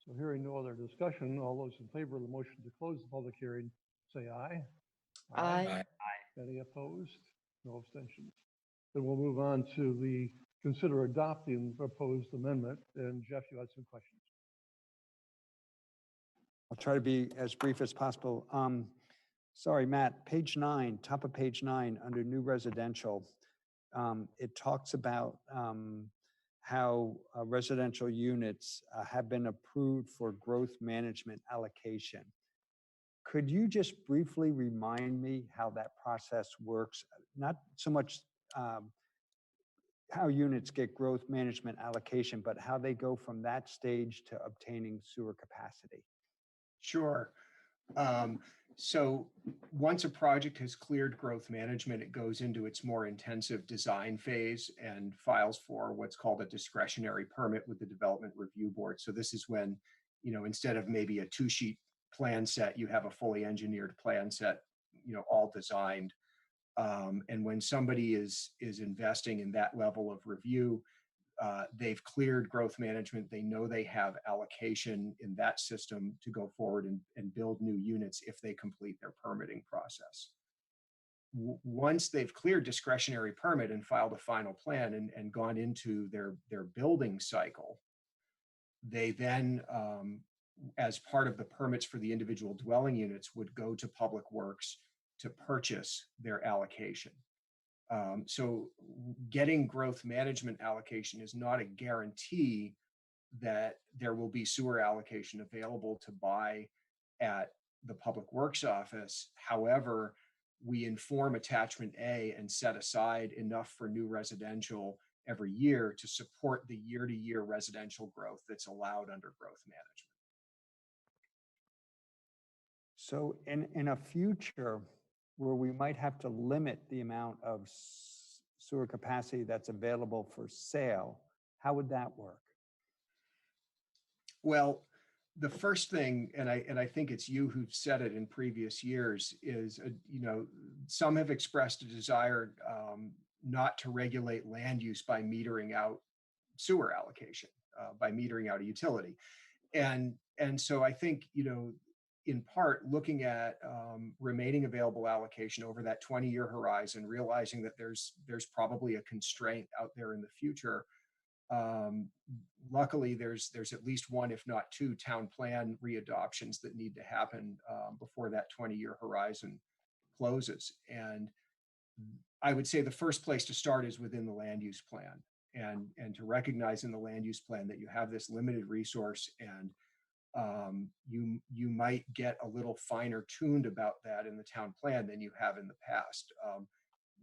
So hearing no other discussion, all those in favor of the motion to close the public hearing, say aye. Aye. Any opposed? No abstentions. Then we'll move on to the consider adopting the proposed amendment. And Jeff, you had some questions. I'll try to be as brief as possible. Sorry, Matt, page 9, top of page 9, under new residential, it talks about how residential units have been approved for growth management allocation. Could you just briefly remind me how that process works? Not so much how units get growth management allocation, but how they go from that stage to obtaining sewer capacity. Sure. So once a project has cleared growth management, it goes into its more intensive design phase and files for what's called a discretionary permit with the Development Review Board. So this is when, instead of maybe a 2-sheet plan set, you have a fully engineered plan set, all designed. And when somebody is investing in that level of review, they've cleared growth management. They know they have allocation in that system to go forward and build new units if they complete their permitting process. Once they've cleared discretionary permit and filed a final plan and gone into their building cycle, they then, as part of the permits for the individual dwelling units, would go to Public Works to purchase their allocation. So getting growth management allocation is not a guarantee that there will be sewer allocation available to buy at the Public Works office. However, we inform Attachment A and set aside enough for new residential every year to support the year-to-year residential growth that's allowed under growth management. So in a future where we might have to limit the amount of sewer capacity that's available for sale, how would that work? Well, the first thing, and I think it's you who've said it in previous years, is, some have expressed a desire not to regulate land use by metering out sewer allocation, by metering out a utility. And so I think, in part, looking at remaining available allocation over that 20-year horizon, realizing that there's probably a constraint out there in the future. Luckily, there's at least one, if not two, town plan readoptions that need to happen before that 20-year horizon closes. And I would say the first place to start is within the land use plan, and to recognize in the land use plan that you have this limited resource, and you might get a little finer tuned about that in the town plan than you have in the past.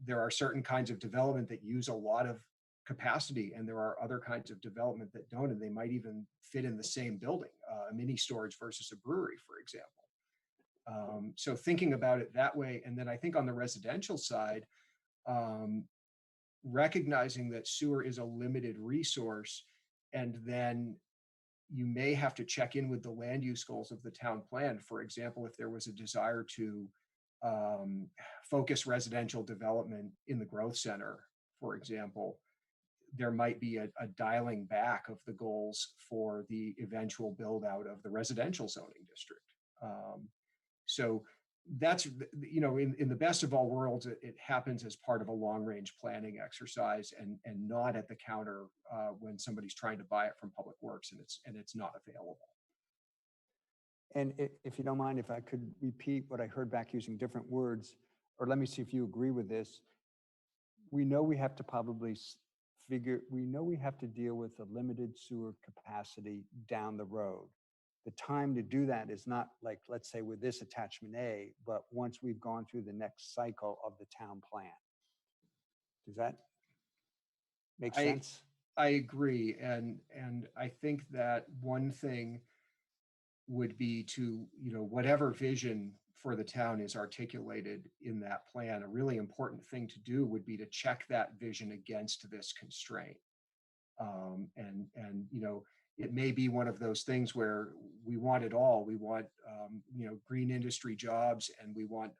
There are certain kinds of development that use a lot of capacity, and there are other kinds of development that don't, and they might even fit in the same building, a mini storage versus a brewery, for example. So thinking about it that way. And then I think on the residential side, recognizing that sewer is a limited resource, and then you may have to check in with the land use goals of the town plan. For example, if there was a desire to focus residential development in the growth center, for example, there might be a dialing back of the goals for the eventual build out of the residential zoning district. So that's, in the best of all worlds, it happens as part of a long range planning exercise, and not at the counter when somebody's trying to buy it from Public Works and it's not available. And if you don't mind, if I could repeat what I heard back using different words, or let me see if you agree with this. We know we have to probably we know we have to deal with the limited sewer capacity down the road. The time to do that is not like, let's say with this attachment A, but once we've gone through the next cycle of the town plan. Does that make sense? I agree. And I think that one thing would be to, whatever vision for the town is articulated in that plan, a really important thing to do would be to check that vision against this constraint. It may be one of those things where we want it all. We want, green industry jobs, and we want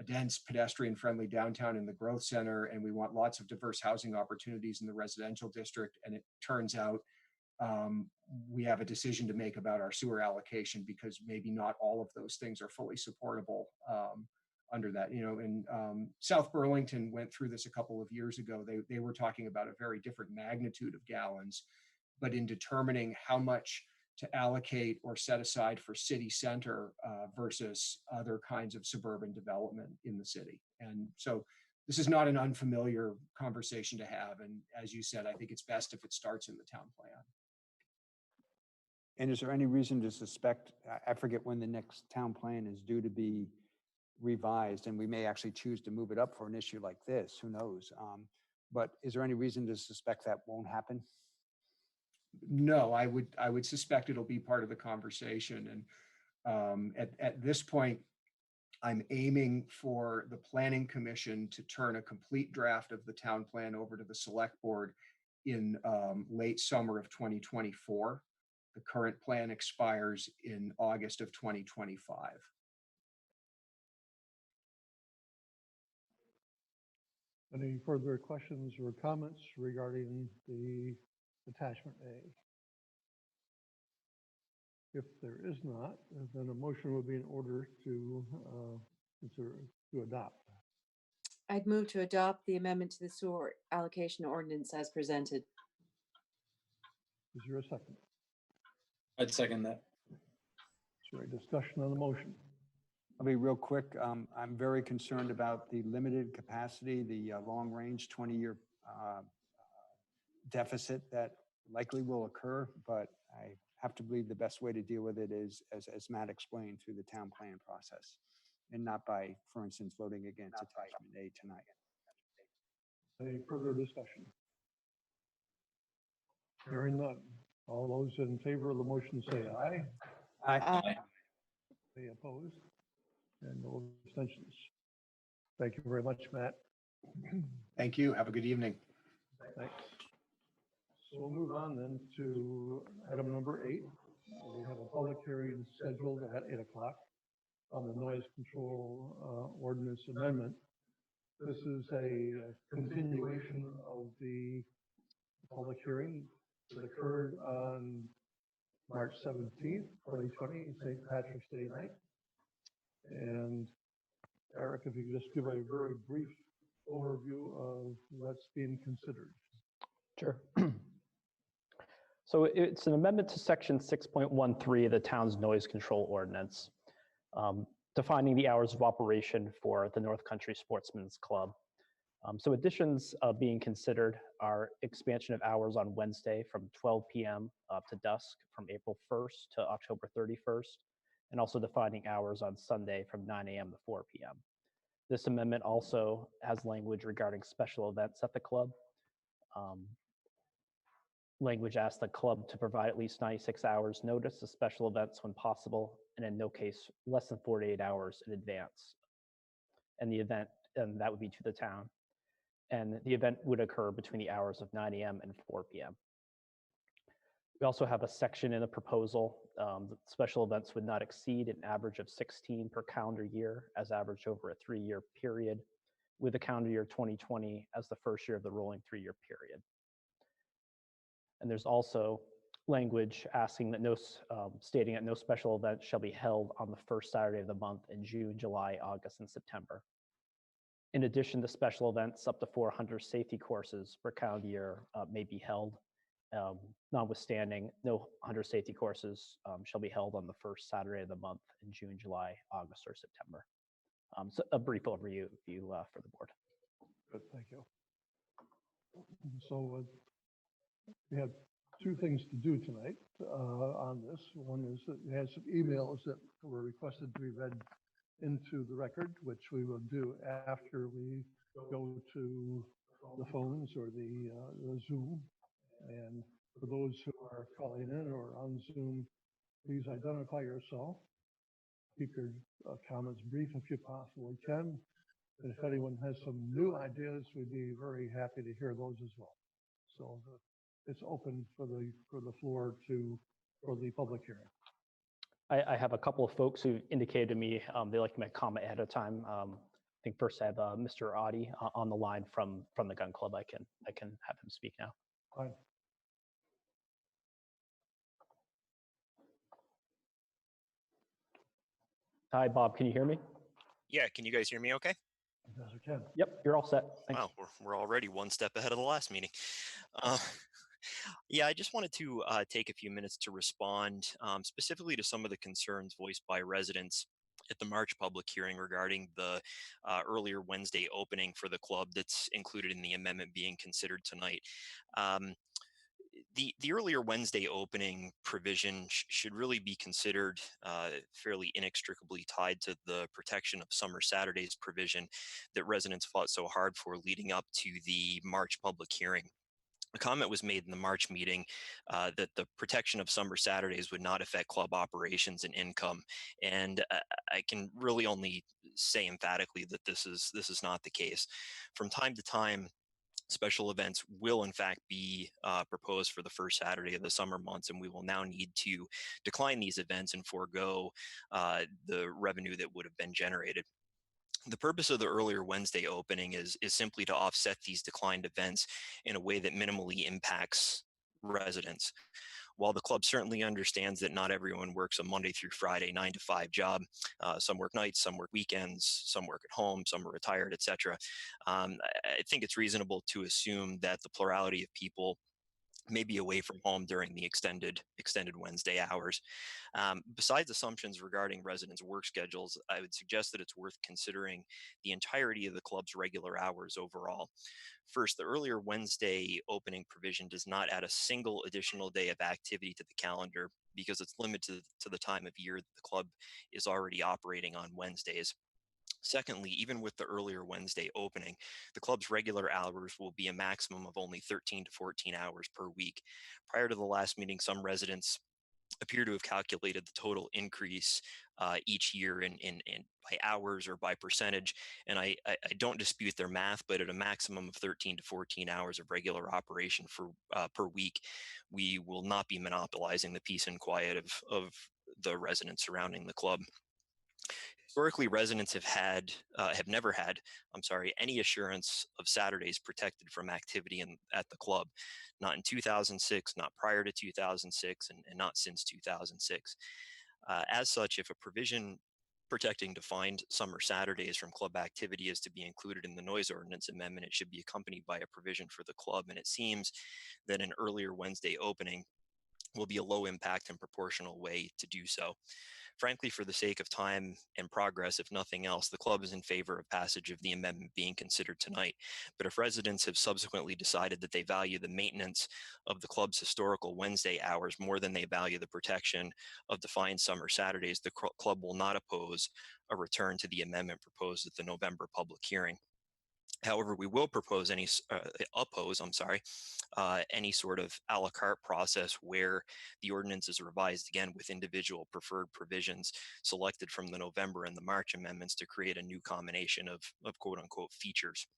a dense pedestrian-friendly downtown in the growth center, and we want lots of diverse housing opportunities in the residential district. And it turns out we have a decision to make about our sewer allocation, because maybe not all of those things are fully supportable under that. You know, and South Burlington went through this a couple of years ago. They were talking about a very different magnitude of gallons, but in determining how much to allocate or set aside for city center versus other kinds of suburban development in the city. And so this is not an unfamiliar conversation to have. And as you said, I think it's best if it starts in the town plan. And is there any reason to suspect, I forget when the next town plan is due to be revised, and we may actually choose to move it up for an issue like this, who knows? But is there any reason to suspect that won't happen? No, I would suspect it'll be part of the conversation. And at this point, I'm aiming for the Planning Commission to turn a complete draft of the town plan over to the Select Board in late summer of 2024. The current plan expires in August of 2025. Any further questions or comments regarding the attachment A? If there is not, then a motion would be in order to adopt. I'd move to adopt the amendment to the sewer allocation ordinance as presented. Is there a second? I'd second that. Is there a discussion on the motion? I'll be real quick. I'm very concerned about the limited capacity, the long-range 20-year deficit that likely will occur, but I have to believe the best way to deal with it is, as Matt explained, through the town plan process, and not by, for instance, voting against attachment A tonight. Any further discussion? Hearing none. All those in favor of the motion say aye. Aye. Any opposed? And no abstentions. Thank you very much, Matt. Thank you. Have a good evening. Thanks. So we'll move on then to item number 8. We have a public hearing scheduled at 8 o'clock on the noise control ordinance amendment. This is a continuation of the public hearing that occurred on March 17th, 2020, St. Patrick's Day night. And Eric, if you could just give a very brief overview of what's being considered. Sure. So it's an amendment to section 6.13 of the town's noise control ordinance, defining the hours of operation for the North Country Sportsman's Club. So additions being considered are expansion of hours on Wednesday from 12 p.m. To dusk from April 1st to October 31st, and also defining hours on Sunday from 9 a.m. to 4 p.m. This amendment also has language regarding special events at the club. Language asks the club to provide at least 96 hours notice of special events when possible, and in no case less than 48 hours in advance. And that would be to the town. And the event would occur between the hours of 9 a.m. and 4 p.m. We also have a section in the proposal that special events would not exceed an average of 16 per calendar year as averaged over a 3-year period, with the calendar year 2020 as the first year of the rolling 3-year period. And there's also language asking that stating that no special event shall be held on the first Saturday of the month in June, July, August, and September. In addition to special events, up to 400 safety courses per calendar year may be held. Notwithstanding, no 100 safety courses shall be held on the first Saturday of the month in June, July, August, or September. So a brief overview for the board. Good, thank you. So we have 2 things to do tonight on this. One is that we had some emails that were requested to be read into the record, which we will do after we go to the phones or the Zoom. And for those who are calling in or on Zoom, please identify yourself. Keep your comments brief if you possibly can. And if anyone has some new ideas, we'd be very happy to hear those as well. So it's open for the floor for the public hearing. I have a couple of folks who indicated to me they like to make a comment ahead of time. I think first I have Mr. Audi on the line from the gun club. I can have him speak now. Fine. Hi, Bob. Can you hear me? Yeah, can you guys hear me okay? Yes, we can. Yep, you're all set. Thanks. Wow, we're already one step ahead of the last meeting. Uh, yeah, I just wanted to take a few minutes to respond specifically to some of the concerns voiced by residents at the March public hearing regarding the earlier Wednesday opening for the club that's included in the amendment being considered tonight. Um, the earlier Wednesday opening provision should really be considered fairly inextricably tied to the protection of summer Saturdays provision that residents fought so hard for leading up to the March public hearing. A comment was made in the March meeting that the protection of summer Saturdays would not affect club operations and income, and I can really only say emphatically that this is not the case. From time to time, special events will in fact be proposed for the first Saturday of the summer months, and we will now need to decline these events and forego the revenue that would have been generated. The purpose of the earlier Wednesday opening is simply to offset these declined events in a way that minimally impacts residents. While the club certainly understands that not everyone works a Monday through Friday 9 to 5 job, some work nights, some work weekends, some work at home, some are retired, etc. I think it's reasonable to assume that the plurality of people may be away from home during the extended Wednesday hours. Besides assumptions regarding residents' work schedules, I would suggest that it's worth considering the entirety of the club's regular hours overall. First, the earlier Wednesday opening provision does not add a single additional day of activity to the calendar because it's limited to the time of year that the club is already operating on Wednesdays. Secondly, even with the earlier Wednesday opening, the club's regular hours will be a maximum of only 13 to 14 hours per week. Prior to the last meeting, some residents appear to have calculated the total increase each year in by hours or by percentage. And I don't dispute their math, but at a maximum of 13 to 14 hours of regular operation per week, we will not be monopolizing the peace and quiet of the residents surrounding the club. Historically, residents have never had, any assurance of Saturdays protected from activity at the club. Not in 2006, not prior to 2006, and not since 2006. As such, if a provision protecting defined summer Saturdays from club activity is to be included in the noise ordinance amendment, it should be accompanied by a provision for the club. And it seems that an earlier Wednesday opening will be a low impact and proportional way to do so. Frankly, for the sake of time and progress, if nothing else, the club is in favor of passage of the amendment being considered tonight. But if residents have subsequently decided that they value the maintenance of the club's historical Wednesday hours more than they value the protection of defined summer Saturdays, the club will not oppose a return to the amendment proposed at the November public hearing. However, we will oppose any sort of a la carte process where the ordinance is revised again with individual preferred provisions selected from the November and the March amendments to create a new combination of quote unquote features.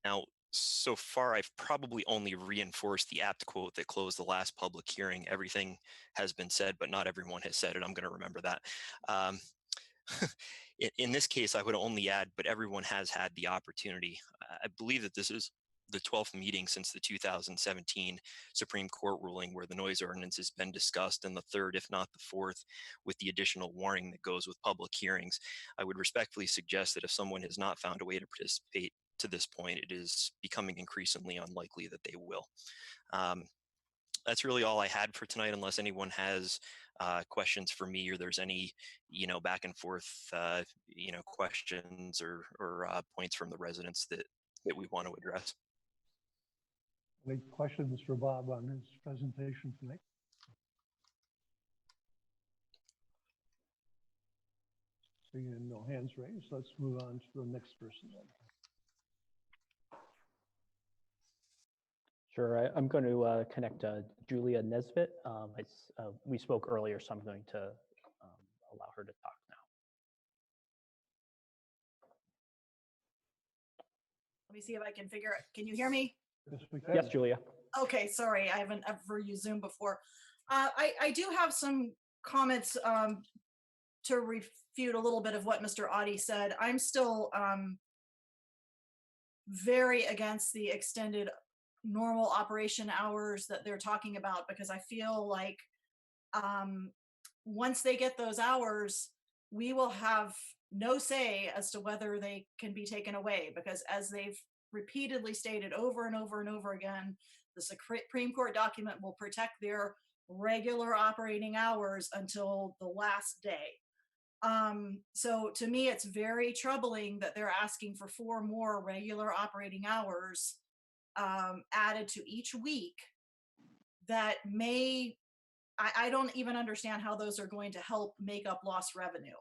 Now, so far, I've probably only reinforced the apt quote that closed the last public hearing. Everything has been said, but not everyone has said it. I'm going to remember that. In this case, I would only add, but everyone has had the opportunity. I believe that this is the 12th meeting since the 2017 Supreme Court ruling where the noise ordinance has been discussed, and the third, if not the fourth, with the additional warning that goes with public hearings. I would respectfully suggest that if someone has not found a way to participate to this point, it is becoming increasingly unlikely that they will. That's really all I had for tonight, unless anyone has questions for me or there's any, back and forth, questions or points from the residents that we want to address. Any questions for Bob on his presentation tonight? Seeing no hands raised, let's move on to the next person then. Sure, I'm going to connect Julia Nesbitt. We spoke earlier, so I'm going to allow her to talk now. Let me see if I can figure it. Can you hear me? Yes, we can. Yes, Julia. Okay, sorry, I haven't ever used Zoom before. I do have some comments to refute a little bit of what Mr. Audi said. I'm still very against the extended normal operation hours that they're talking about, because I feel like once they get those hours, we will have no say as to whether they can be taken away, because as they've repeatedly stated over and over and over again, the Supreme Court document will protect their regular operating hours until the last day. So to me, it's very troubling that they're asking for 4 more regular operating hours added to each week that may, I don't even understand how those are going to help make up lost revenue.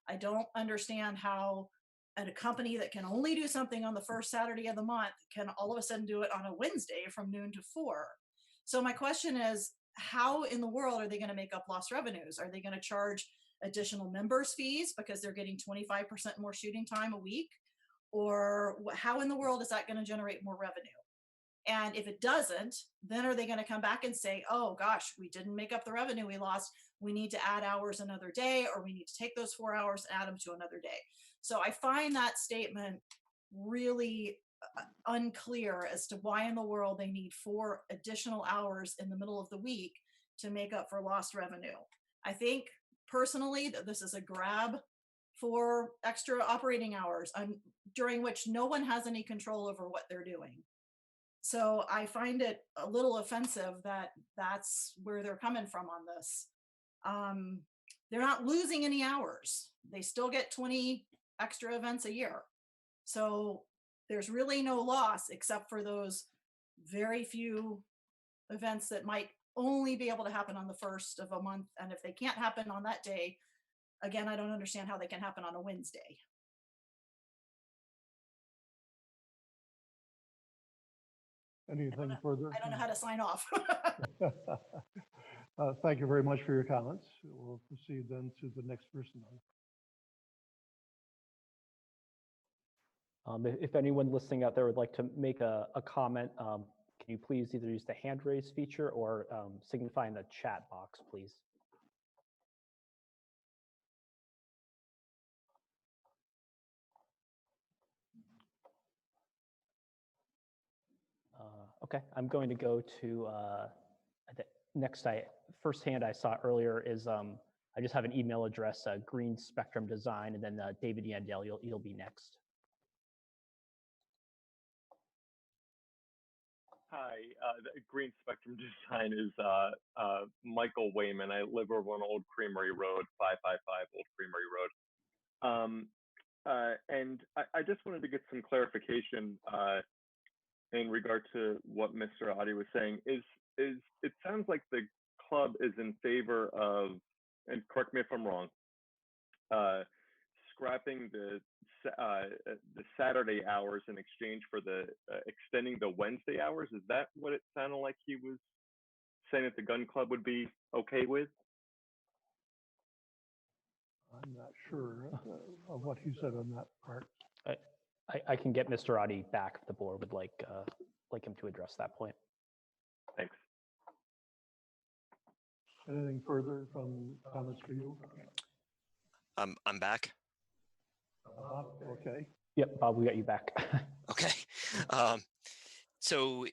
I don't understand how a company that can only do something on the first Saturday of the month can all of a sudden do it on a Wednesday from noon to 4. So my question is, how in the world are they going to make up lost revenues? Are they going to charge additional members fees because they're getting 25% more shooting time a week? Or how in the world is that going to generate more revenue? And if it doesn't, then are they going to come back and say, oh gosh, we didn't make up the revenue we lost. We need to add hours another day, or we need to take those 4 hours and add them to another day. So I find that statement really unclear as to why in the world they need 4 additional hours in the middle of the week to make up for lost revenue. I think personally that this is a grab for extra operating hours during which no one has any control over what they're doing. So I find it a little offensive that that's where they're coming from on this. They're not losing any hours. They still get 20 extra events a year. So there's really no loss except for those very few events that might only be able to happen on the first of a month. And if they can't happen on that day, again, I don't understand how they can happen on a Wednesday. Anything further? I don't know how to sign off. Thank you very much for your comments. We'll proceed then to the next person. If anyone listening out there would like to make a comment, can you please either use the hand raise feature or signify in the chat box, please? Okay, I'm going to go to the next. First hand I saw earlier is I just have an email address, Green Spectrum Design, and then David Yandel, you'll be next. Hi, the Green Spectrum Design is Michael Wayman. I live over on Old Creamery Road, 555 Old Creamery Road. And I just wanted to get some clarification in regard to what Mr. Adi was saying. It sounds like the club is in favor of, and correct me if I'm wrong, scrapping the Saturday hours in exchange for the extending the Wednesday hours. Is that what it sounded like he was saying that the gun club would be okay with? I'm not sure of what he said on that part. I can get Mr. Adi back if the board would like him to address that point. Thanks. Anything further from comments for you? I'm back. Okay. Yep, Bob, we got you back. Okay. So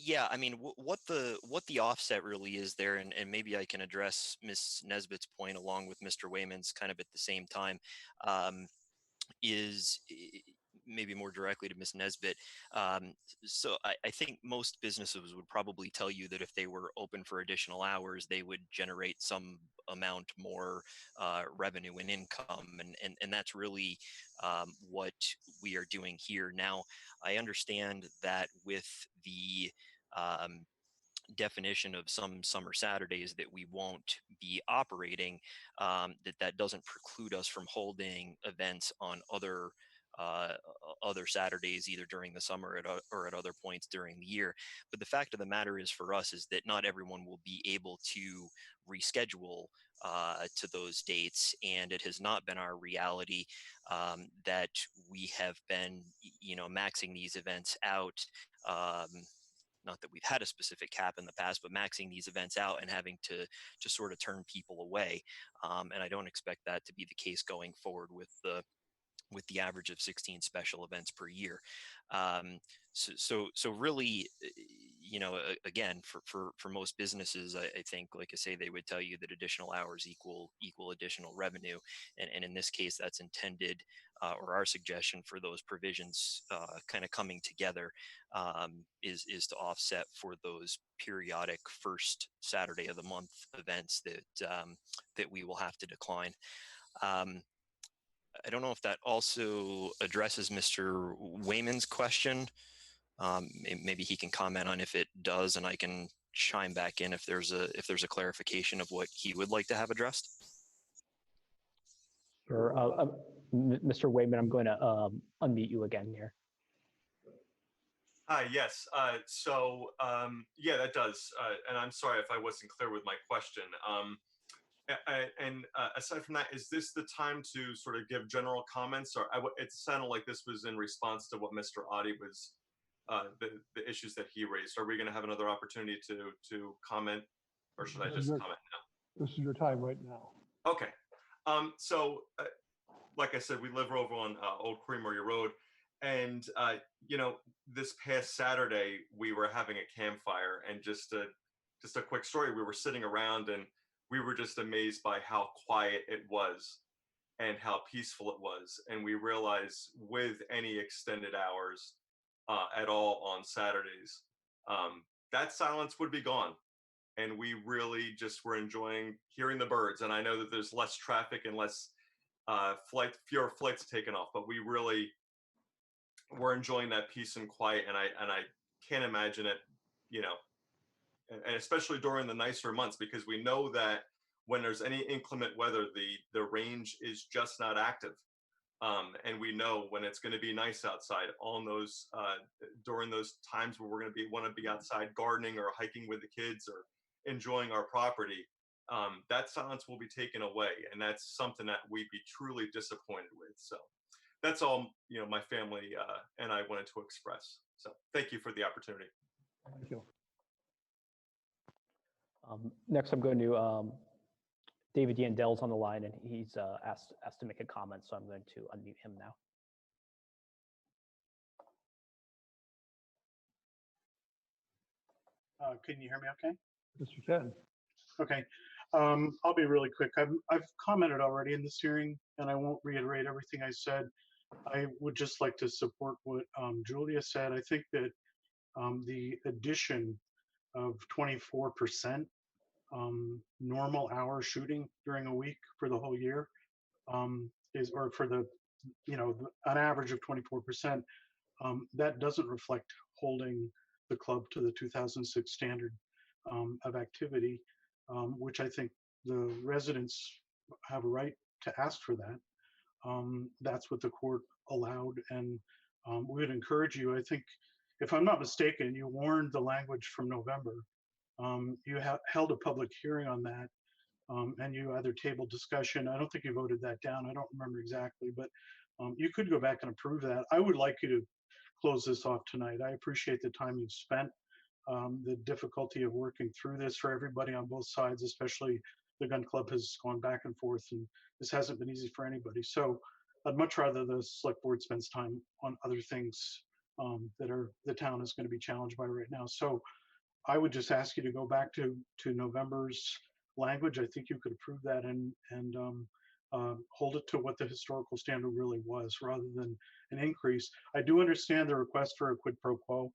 yeah, I mean, what the offset really is there, and maybe I can address Ms. Nesbitt's point along with Mr. Wayman's kind of at the same time, is maybe more directly to Ms. Nesbitt. So I think most businesses would probably tell you that if they were open for additional hours, they would generate some amount more revenue and income, and that's really what we are doing here. Now, I understand that with the definition of some summer Saturdays that we won't be operating, that doesn't preclude us from holding events on other Saturdays, either during the summer or at other points during the year. But the fact of the matter is, for us, is that not everyone will be able to reschedule to those dates, and it has not been our reality that we have been, maxing these events out. Not that we've had a specific cap in the past, but maxing these events out and having to sort of turn people away. And I don't expect that to be the case going forward with the with the average of 16 special events per year. So really, again, for most businesses, I think, like I say, they would tell you that additional hours equal additional revenue. And in this case, that's intended, or our suggestion for those provisions kind of coming together is to offset for those periodic first Saturday of the month events that we will have to decline. I don't know if that also addresses Mr. Wayman's question. Maybe he can comment on if it does, and I can chime back in if there's a clarification of what he would like to have addressed. Sure. Mr. Wayman, I'm going to unmute you again here. Hi, yes. Yeah, that does. And I'm sorry if I wasn't clear with my question. Aside from that, is this the time to sort of give general comments, or it sounded like this was in response to what Mr. Adi was, the issues that he raised. Are we going to have another opportunity to comment, or should I just comment now? This is your time right now. Okay. Like I said, we live over on Old Creamery Road, and this past Saturday we were having a campfire, and just a quick story. We were sitting around and we were just amazed by how quiet it was and how peaceful it was. And we realized with any extended hours at all on Saturdays, that silence would be gone. And we really just were enjoying hearing the birds. And I know that there's less traffic and less fewer flights taken off, but we really were enjoying that peace and quiet. And I can't imagine it, and especially during the nicer months, because we know that when there's any inclement weather, the range is just not active. And we know when it's going to be nice outside on those during those times where we're going to want to be outside gardening or hiking with the kids or enjoying our property, that silence will be taken away, and that's something that we'd be truly disappointed with. So that's all my family and I wanted to express. So thank you for the opportunity. Thank you. Next, I'm going to David Yandel's on the line, and he's asked to make a comment, so I'm going to unmute him now. Can you hear me okay? Yes, you can. Okay. I'll be really quick. I've commented already in this hearing, and I won't reiterate everything I said. I would just like to support what Julia said. I think that the addition of 24% normal hour shooting during a week for the whole year is, or for the, an average of 24%, that doesn't reflect holding the club to the 2006 standard of activity, which I think the residents have a right to ask for that. That's what the court allowed, and we would encourage you. I think, if I'm not mistaken, you warned the language from November. You held a public hearing on that, and you either tabled discussion. I don't think you voted that down. I don't remember exactly, but you could go back and approve that. I would like you to close this off tonight. I appreciate the time you've spent, the difficulty of working through this for everybody on both sides, especially the gun club has gone back and forth, and this hasn't been easy for anybody. So I'd much rather the select board spends time on other things that the town is going to be challenged by right now. So I would just ask you to go back to November's language. I think you could approve that and hold it to what the historical standard really was, rather than an increase. I do understand the request for a quid pro quo.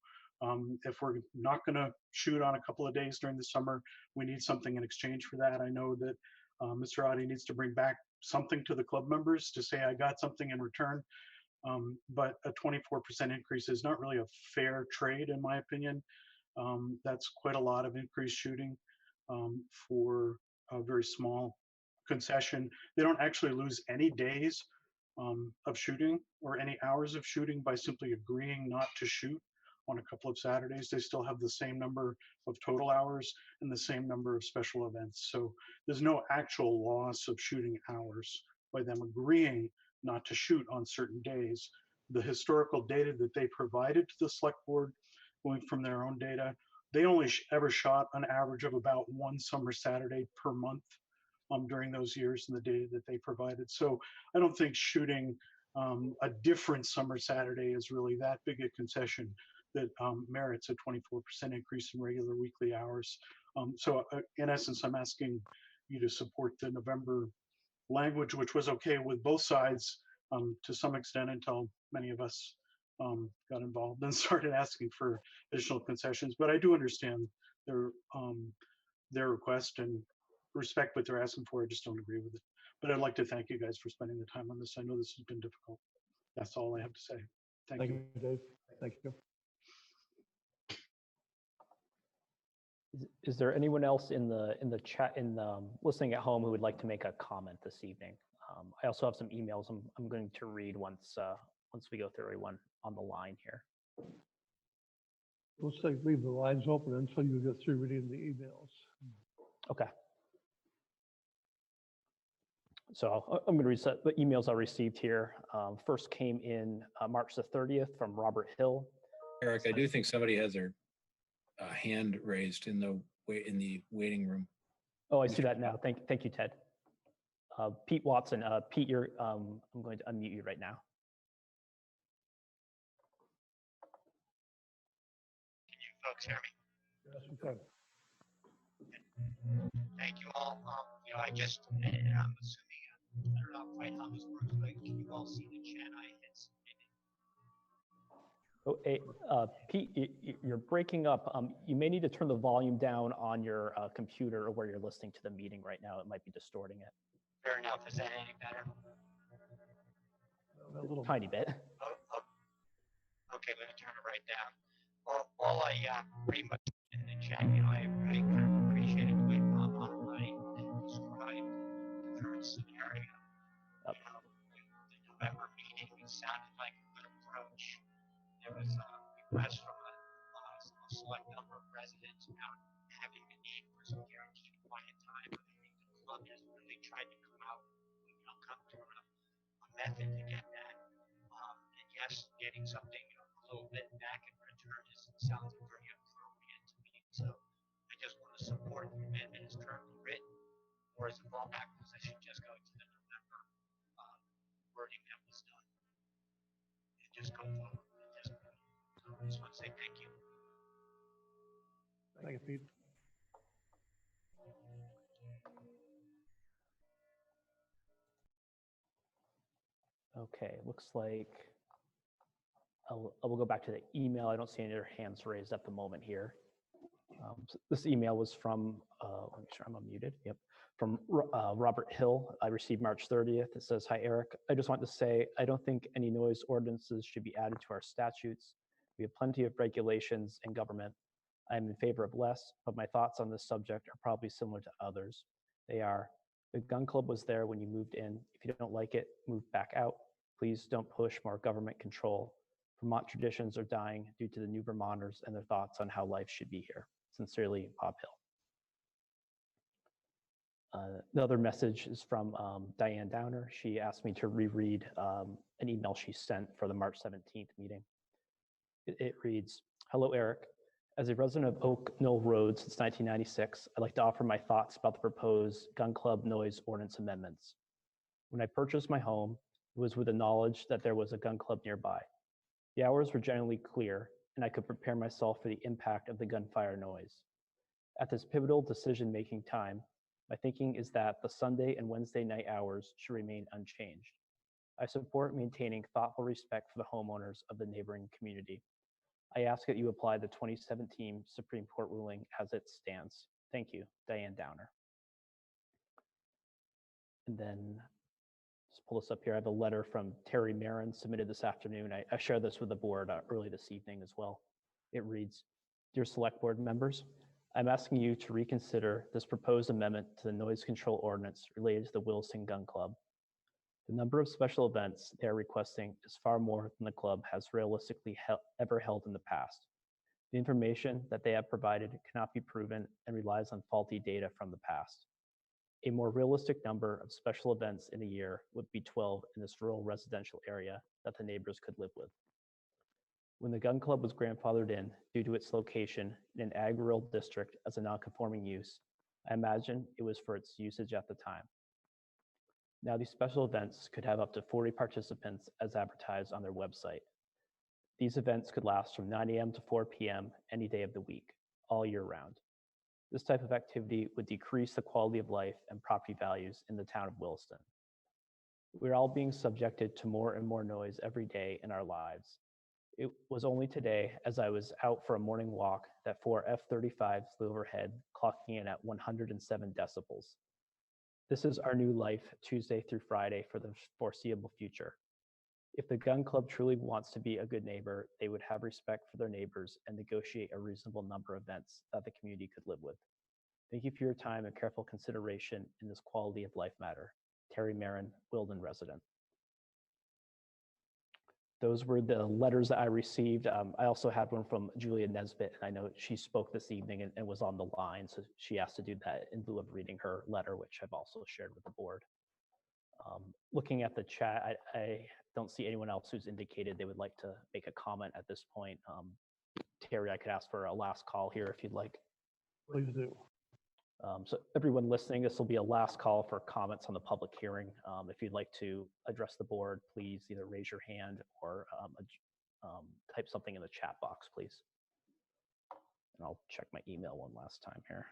If we're not going to shoot on a couple of days during the summer, we need something in exchange for that. I know that Mr. Adi needs to bring back something to the club members to say, I got something in return. But a 24% increase is not really a fair trade, in my opinion. That's quite a lot of increased shooting for a very small concession. They don't actually lose any days of shooting or any hours of shooting by simply agreeing not to shoot on a couple of Saturdays. They still have the same number of total hours and the same number of special events. So there's no actual loss of shooting hours by them agreeing not to shoot on certain days. The historical data that they provided to the select board, going from their own data, they only ever shot an average of about one summer Saturday per month during those years in the data that they provided. So I don't think shooting a different summer Saturday is really that big a concession that merits a 24% increase in regular weekly hours. In essence, I'm asking you to support the November language, which was okay with both sides to some extent until many of us got involved and started asking for additional concessions. But I do understand their request and respect what they're asking for. I just don't agree with it. But I'd like to thank you guys for spending the time on this. I know this has been difficult. That's all I have to say. Thank you. Dave. Thank you. Is there anyone else in the chat listening at home who would like to make a comment this evening? I also have some emails I'm going to read once we go through everyone on the line here. We'll say leave the lines open until you get through reading the emails. Okay. So I'm going to reset the emails I received here. First came in March the 30th from Robert Hill. Eric, I do think somebody has their hand raised in the waiting room. Oh, I see that now. Thank you, Ted. Pete Watson. Pete, you're. I'm going to unmute you right now. Can you folks hear me? Yes, we can. Thank you all. I'm assuming I don't know quite how this works, but can you all see the chat I had submitted? Oh, hey, Pete, you're breaking up. You may need to turn the volume down on your computer or where you're listening to the meeting right now. It might be distorting it. Fair enough. Is that any better? A little tiny bit. Okay, let me turn it right down. All I pretty much in the chat, I kind of appreciated the way Bob outlined and described the current scenario. The November meeting, it sounded like a good approach. There was a request from a select number of residents about having the need for some guaranteed quiet time. I think the club has really tried to come to a method to get that. And yes, getting something a little bit back in return sounds very appropriate to me. So I just want to support the amendment as currently written, or as a fallback position, just go to the November wording that was done and just go forward at this point. So I just want to say thank you. Thank you, Pete. Okay, looks like I will go back to the email. I don't see any other hands raised at the moment here. So this email was from, make sure I'm unmuted. Yep, from Robert Hill. I received March 30th. It says, "Hi, Eric. I just want to say I don't think any noise ordinances should be added to our statutes. We have plenty of regulations in government. I am in favor of less, but my thoughts on this subject are probably similar to others. They are, the gun club was there when you moved in. If you don't like it, move back out. Please don't push more government control. Vermont traditions are dying due to the new Vermonters and their thoughts on how life should be here. Sincerely, Bob Hill." The other message is from Diane Downer. She asked me to reread an email she sent for the March 17th meeting. It reads, "Hello, Eric. As a resident of Oak Knoll Road since 1996, I'd like to offer my thoughts about the proposed gun club noise ordinance amendments. When I purchased my home, it was with the knowledge that there was a gun club nearby. The hours were generally clear, and I could prepare myself for the impact of the gunfire noise. At this pivotal decision-making time, my thinking is that the Sunday and Wednesday night hours should remain unchanged. I support maintaining thoughtful respect for the homeowners of the neighboring community. I ask that you apply the 2017 Supreme Court ruling as it stands. Thank you, Diane Downer." And then just pull this up here. I have a letter from Terry Marin submitted this afternoon. I shared this with the board early this evening as well. It reads, "Dear Select Board members, I'm asking you to reconsider this proposed amendment to the noise control ordinance related to the Williston Gun Club. The number of special events they are requesting is far more than the club has realistically ever held in the past. The information that they have provided cannot be proven and relies on faulty data from the past. A more realistic number of special events in a year would be 12 in this rural residential area that the neighbors could live with. When the gun club was grandfathered in due to its location in an ag rural district as a non-conforming use, I imagine it was for its usage at the time. Now, these special events could have up to 40 participants as advertised on their website. These events could last from 9 a.m. to 4 p.m. any day of the week, all year round. This type of activity would decrease the quality of life and property values in the town of Williston. We're all being subjected to more and more noise every day in our lives. It was only today, as I was out for a morning walk, that 4 F-35s flew overhead, clocking in at 107 decibels. This is our new life, Tuesday through Friday, for the foreseeable future. If the gun club truly wants to be a good neighbor, they would have respect for their neighbors and negotiate a reasonable number of events that the community could live with. Thank you for your time and careful consideration in this quality of life matter. Terry Marin, Wilden resident. Those were the letters that I received. I also had one from Julia Nesbitt, and I know she spoke this evening and was on the line, so she asked to do that in lieu of reading her letter, which I've also shared with the board. Looking at the chat, I don't see anyone else who's indicated they would like to make a comment at this point. Terry, I could ask for a last call here if you'd like. Please do. So everyone listening, this will be a last call for comments on the public hearing. If you'd like to address the board, please either raise your hand or type something in the chat box, please. And I'll check my email one last time here.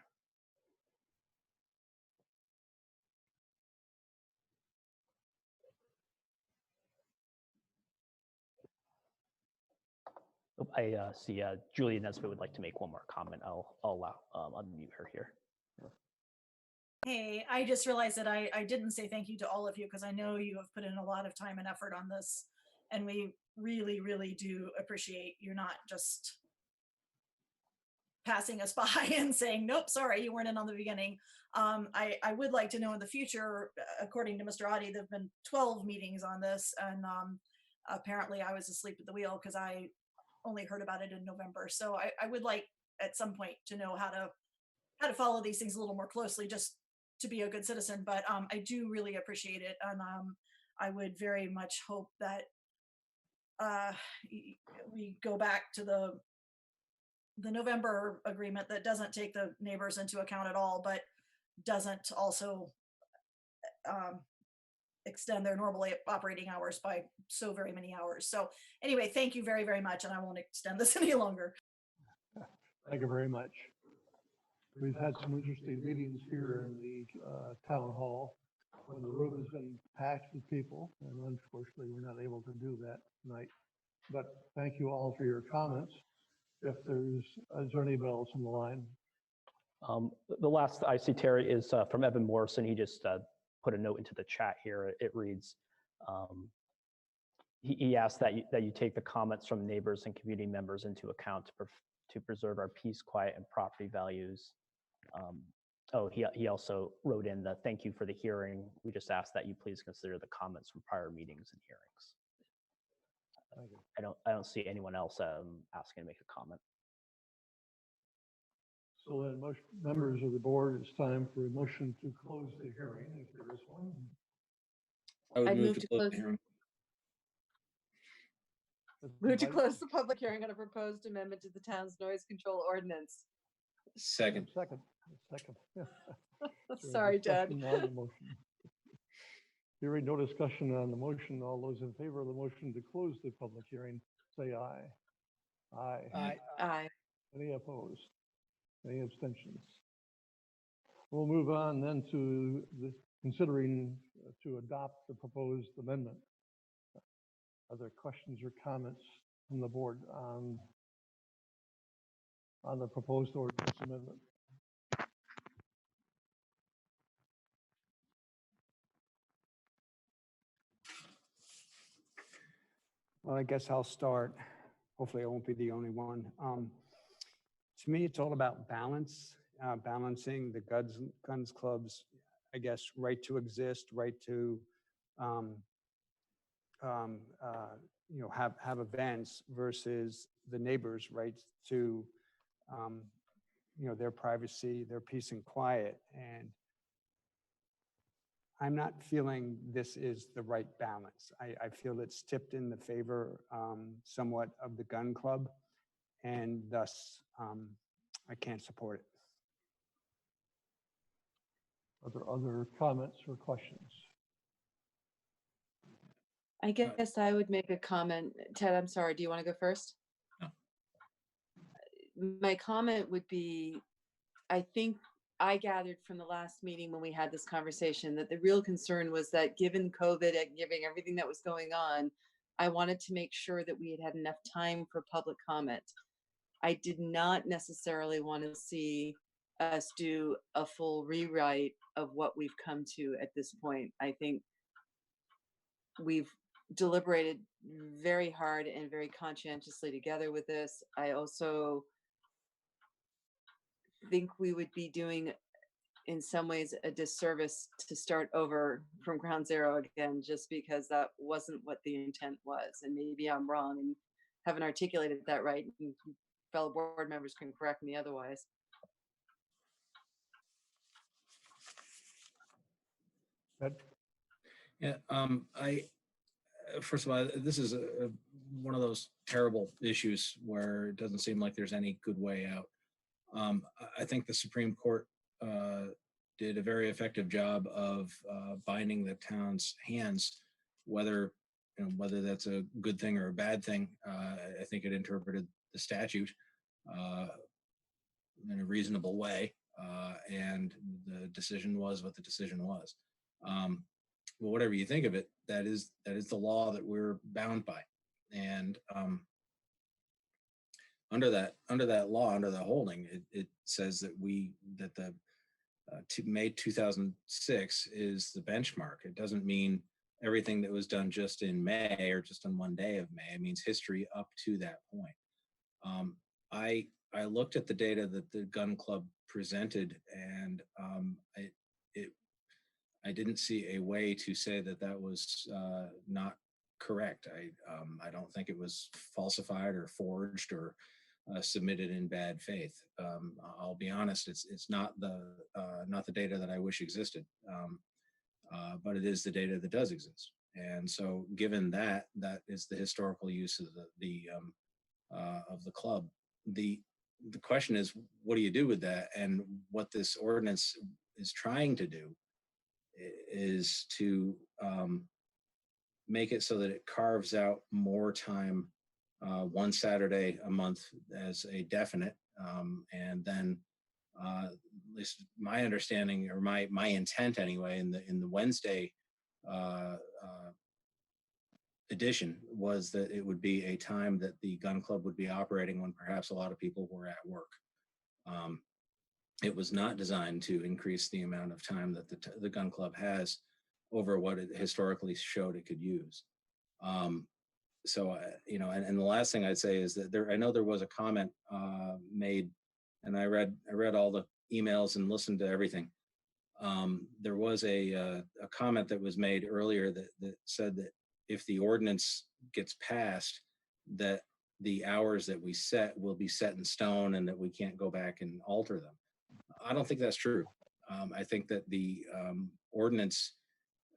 I see Julia Nesbitt would like to make one more comment. I'll allow unmute her here. Hey, I just realized that I didn't say thank you to all of you because I know you have put in a lot of time and effort on this, and we really, really do appreciate you not just passing us by and saying, nope, sorry, you weren't in on the beginning. I would like to know in the future, according to Mr. Audi, there have been 12 meetings on this, and apparently I was asleep at the wheel because I only heard about it in November. So I would like at some point to know how to follow these things a little more closely, just to be a good citizen. But I do really appreciate it, and I would very much hope that we go back to the November agreement that doesn't take the neighbors into account at all, but doesn't also extend their normal operating hours by so very many hours. So anyway, thank you very, very much, and I won't extend this any longer. Thank you very much. We've had some interesting meetings here in the town hall when the room has been packed with people, and unfortunately we're not able to do that tonight. But thank you all for your comments. If is there anybody else on the line? The last I see, Terry, is from Evan Morrison. He just put a note into the chat here. It reads, he asked that you take the comments from neighbors and community members into account to preserve our peace, quiet, and property values. He also wrote in the thank you for the hearing. We just ask that you please consider the comments from prior meetings and hearings. I don't see anyone else asking to make a comment. So then, members of the board, it's time for a motion to close the hearing, if there is one. I would move to close the hearing. Move to close the public hearing on a proposed amendment to the town's noise control ordinance. Second. Second. Sorry, Dad. Hearing no discussion on the motion, all those in favor of the motion to close the public hearing, say aye. Aye. Aye. Aye. Any opposed? Any abstentions? We'll move on then to considering to adopt the proposed amendment. Are there questions or comments from the board on the proposed ordinance amendment? Well, I guess I'll start. Hopefully I won't be the only one. To me, it's all about balance, balancing the guns club's, I guess, right to exist, right to, have events versus the neighbors' rights to, their privacy, their peace and quiet. And I'm not feeling this is the right balance. I feel it's tipped in the favor somewhat of the gun club, and thus I can't support it. Are there other comments or questions? I guess I would make a comment. Ted, I'm sorry, do you want to go first? No. My comment would be, I think I gathered from the last meeting when we had this conversation that the real concern was that given COVID and given everything that was going on, I wanted to make sure that we had had enough time for public comment. I did not necessarily want to see us do a full rewrite of what we've come to at this point. I think we've deliberated very hard and very conscientiously together with this. I also think we would be doing, in some ways, a disservice to start over from ground zero again, just because that wasn't what the intent was. And maybe I'm wrong and haven't articulated that right. And fellow board members can correct me otherwise. Yeah, first of all, this is one of those terrible issues where it doesn't seem like there's any good way out. I think the Supreme Court did a very effective job of binding the town's hands, whether that's a good thing or a bad thing. I think it interpreted the statute in a reasonable way, and the decision was what the decision was. Well, whatever you think of it, that is the law that we're bound by, and under that law, under the holding, it says that the May 2006 is the benchmark. It doesn't mean everything that was done just in May or just on one day of May. It means history up to that point. I looked at the data that the gun club presented, and I didn't see a way to say that was not correct. I don't think it was falsified or forged or submitted in bad faith. I'll be honest; it's not the data that I wish existed, but it is the data that does exist. And so, given that is the historical use of the club. The question is, what do you do with that? And what this ordinance is trying to do is to make it so that it carves out more time, one Saturday a month as a definite, and then at least my understanding or my intent anyway in the Wednesday edition was that it would be a time that the gun club would be operating when perhaps a lot of people were at work. It was not designed to increase the amount of time that the gun club has over what it historically showed it could use. So, and the last thing I'd say is that I know there was a comment made, and I read all the emails and listened to everything. There was a comment that was made earlier that said that if the ordinance gets passed, that the hours that we set will be set in stone and that we can't go back and alter them. I don't think that's true. I think that the ordinance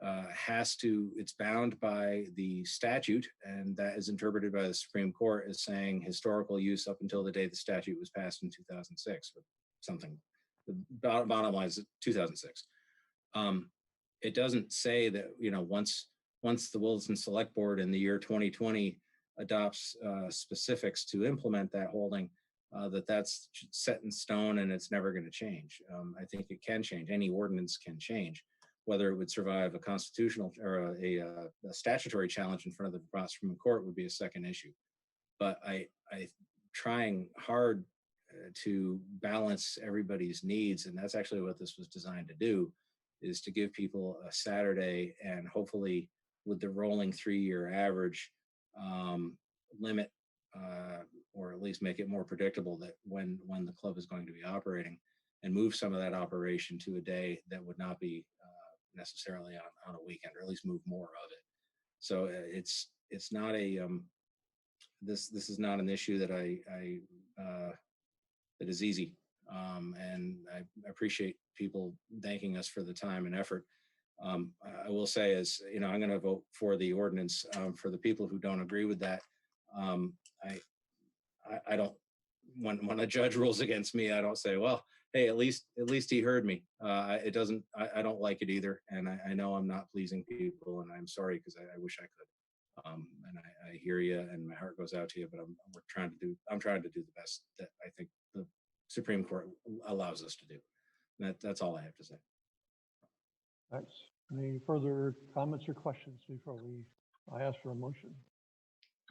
it's bound by the statute, and that is interpreted by the Supreme Court as saying historical use up until the day the statute was passed in 2006 or something. The bottom line is 2006. It doesn't say that, once the Williston Selectboard in the year 2020 adopts specifics to implement that holding, that's set in stone and it's never going to change. I think it can change. Any ordinance can change. Whether it would survive a constitutional or a statutory challenge in front of the Supreme Court would be a second issue. But I trying hard to balance everybody's needs, and that's actually what this was designed to do, is to give people a Saturday, and hopefully with the rolling 3-year average, limit or at least make it more predictable that when the club is going to be operating, and move some of that operation to a day that would not be necessarily on a weekend, or at least move more of it. So it's not a this is not an issue that that is easy, and I appreciate people thanking us for the time and effort. I will say, as I'm going to vote for the ordinance. For the people who don't agree with that, I don't. When a judge rules against me, I don't say, well, hey, at least he heard me. It doesn't. I don't like it either, and I know I'm not pleasing people, and I'm sorry because I wish I could. And I hear you, and my heart goes out to you. But I'm trying to do the best that I think the Supreme Court allows us to do. That's all I have to say. Thanks. Any further comments or questions before I ask for a motion?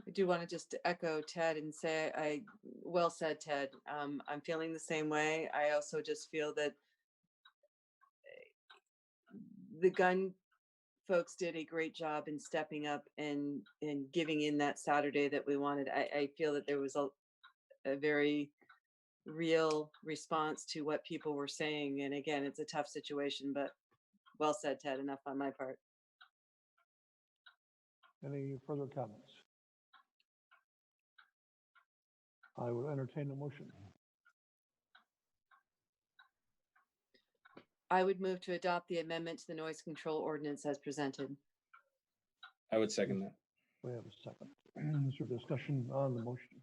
I do want to just echo Ted and say, well said, Ted. I'm feeling the same way. I also just feel that the gun folks did a great job in stepping up and giving in that Saturday that we wanted. I feel that there was a very real response to what people were saying. And again, it's a tough situation, but well said, Ted. Enough on my part. Any further comments? I will entertain a motion. I would move to adopt the amendment to the noise control ordinance as presented. I would second that. We have a second. Is there discussion on the motion?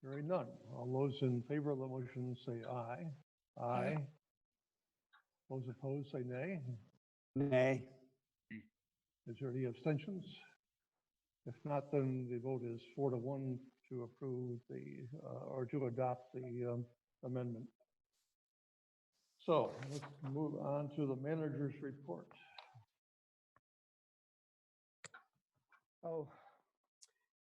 Hearing none. All those in favor of the motion say aye. Aye. Those opposed say nay. Nay. Is there any abstentions? If not, then the vote is 4-1 to approve or to adopt the amendment. So let's move on to the manager's report. Oh,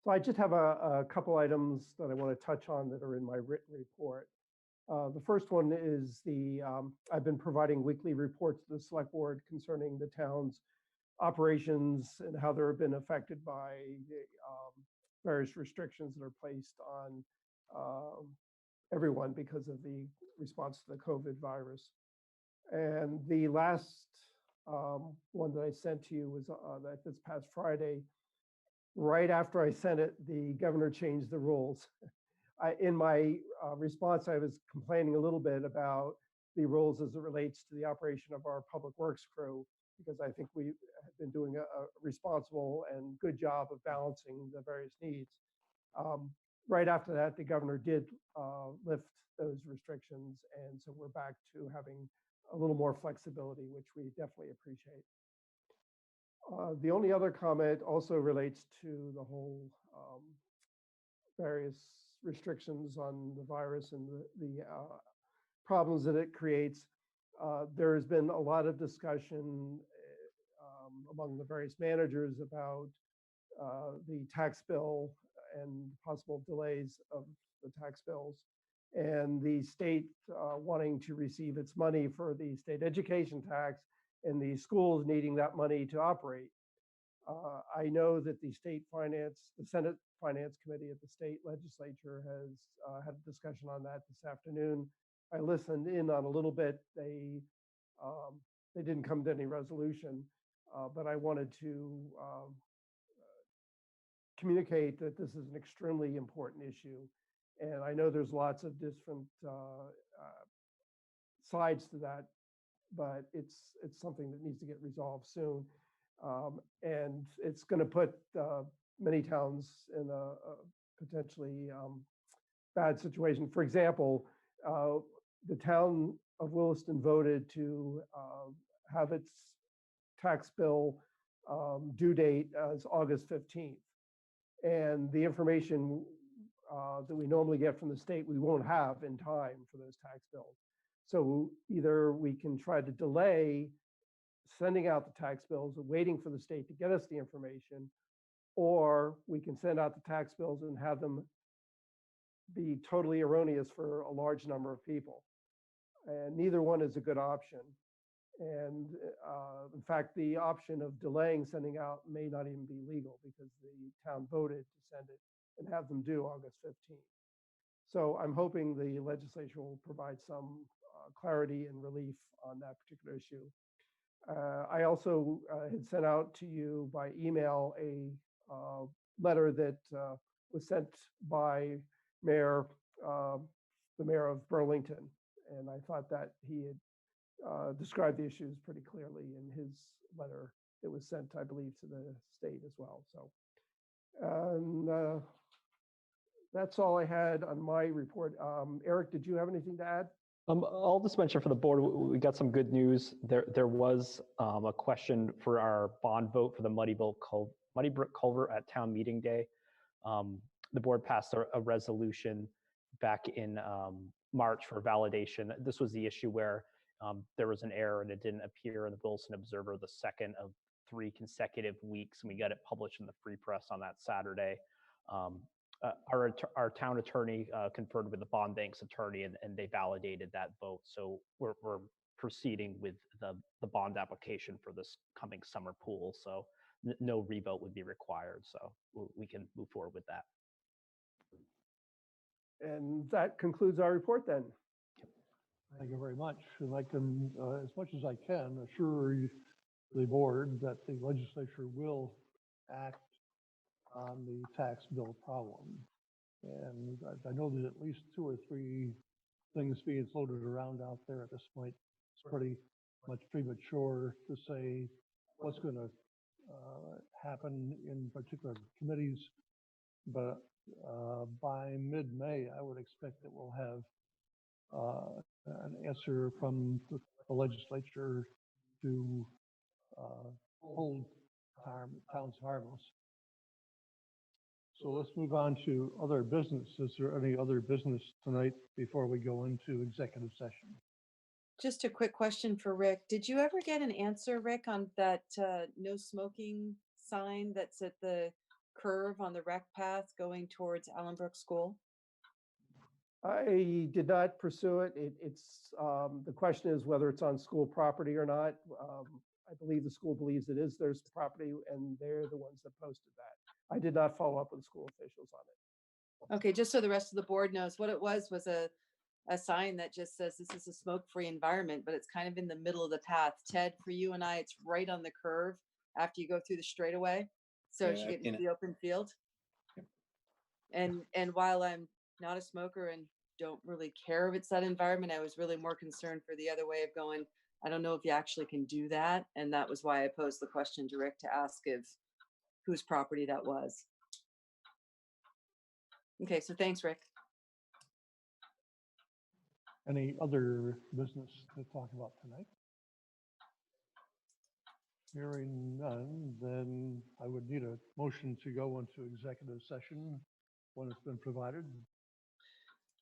so I just have a couple items that I want to touch on that are in my written report. The first one is I've been providing weekly reports to the select board concerning the town's operations and how they've been affected by the various restrictions that are placed on everyone because of the response to the COVID virus. And the last one that I sent to you was this past Friday. Right after I sent it, the governor changed the rules. In my response, I was complaining a little bit about the rules as it relates to the operation of our public works crew, because I think we have been doing a responsible and good job of balancing the various needs. Right after that, the governor did lift those restrictions, and so we're back to having a little more flexibility, which we definitely appreciate. The only other comment also relates to the whole various restrictions on the virus and the problems that it creates. There has been a lot of discussion among the various managers about the tax bill and possible delays of the tax bills, and the state wanting to receive its money for the state education tax, and the schools needing that money to operate. I know that the Senate Finance Committee at the state legislature has had a discussion on that this afternoon. I listened in on a little bit. They didn't come to any resolution, but I wanted to communicate that this is an extremely important issue. And I know there's lots of different sides to that, but it's something that needs to get resolved soon. And it's going to put many towns in a potentially bad situation. For example, the town of Williston voted to have its tax bill due date as August 15th. And the information that we normally get from the state, we won't have in time for those tax bills. So either we can try to delay sending out the tax bills and waiting for the state to get us the information, or we can send out the tax bills and have them be totally erroneous for a large number of people. And neither one is a good option. And in fact, the option of delaying sending out may not even be legal because the town voted to send it and have them due August 15th. So I'm hoping the legislature will provide some clarity and relief on that particular issue. I also had sent out to you by email a letter that was sent by the mayor of Burlington. And I thought that he had described the issues pretty clearly in his letter that was sent, I believe, to the state as well. So, and that's all I had on my report. Eric, did you have anything to add? I'll just mention for the board, we got some good news. There was a question for our bond vote for the Muddy Brook Culvert at town meeting day. The board passed a resolution back in March for validation. This was the issue where there was an error and it didn't appear in the Williston Observer the second of 3 consecutive weeks, and we got it published in the Free Press on that Saturday. Our town attorney conferred with the bond bank's attorney, and they validated that vote. So we're proceeding with the bond application for this coming summer pool. So no revote would be required. So we can move forward with that. And that concludes our report then. Thank you very much. And I can, as much as I can, assure the board that the legislature will act on the tax bill problem. And I know there's at least 2 or 3 things being floated around out there at this point. It's pretty much premature to say what's going to happen in particular committees, but by mid-May, I would expect that we'll have an answer from the legislature to hold towns harmless. So let's move on to other business. Is there any other business tonight before we go into executive session? Just a quick question for Rick. Did you ever get an answer, Rick, on that no smoking sign that's at the curve on the rec path going towards Allenbrook School? I did not pursue it. It's the question is whether it's on school property or not. I believe the school believes it is their property, and they're the ones that posted that. I did not follow up with school officials on it. Okay, just so the rest of the board knows, what it was a sign that just says this is a smoke-free environment, but it's kind of in the middle of the path. Ted, for you and I, it's right on the curve after you go through the straightaway. So Yeah, as you get I've seen into the open field. Yep. And while I'm not a smoker and don't really care if it's that environment, I was really more concerned for the other way of going. I don't know if you actually can do that. And that was why I posed the question to Rick to ask if whose property that was. Okay, so thanks, Rick. Any other business to talk about tonight? Hearing none, then I would need a motion to go into executive session when it's been provided.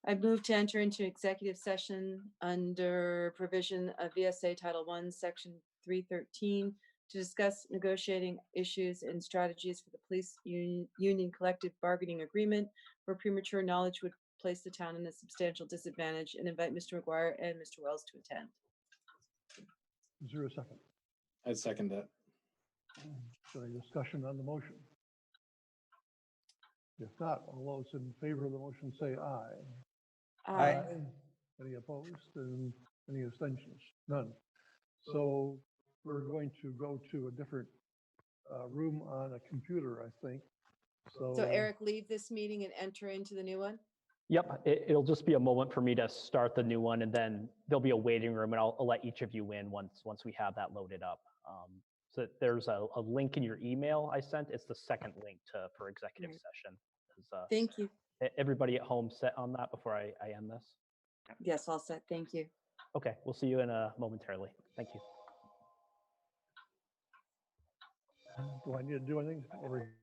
I've moved to enter into executive session under provision of VSA Title I, Section 313, to discuss negotiating issues and strategies for the police union collective bargaining agreement where premature knowledge would place the town in a substantial disadvantage, and invite Mr. Mcguire and Mr. Wells to attend. Is there a second? I'd second that. Is there any discussion on the motion? If not, all those in favor of the motion say aye. Aye. Any opposed and any abstentions? None. So we're going to go to a different room on a computer, I think. So Eric, leave this meeting and enter into the new one? Yep, it'll just be a moment for me to start the new one, and then there'll be a waiting room, and I'll let each of you in once we have that loaded up. So there's a link in your email I sent. It's the second link for executive session. Thank you. Everybody at home set on that before I end this? Yes, all set. Thank you. Okay, we'll see you in momentarily. Thank you. Do I need to do anything over here?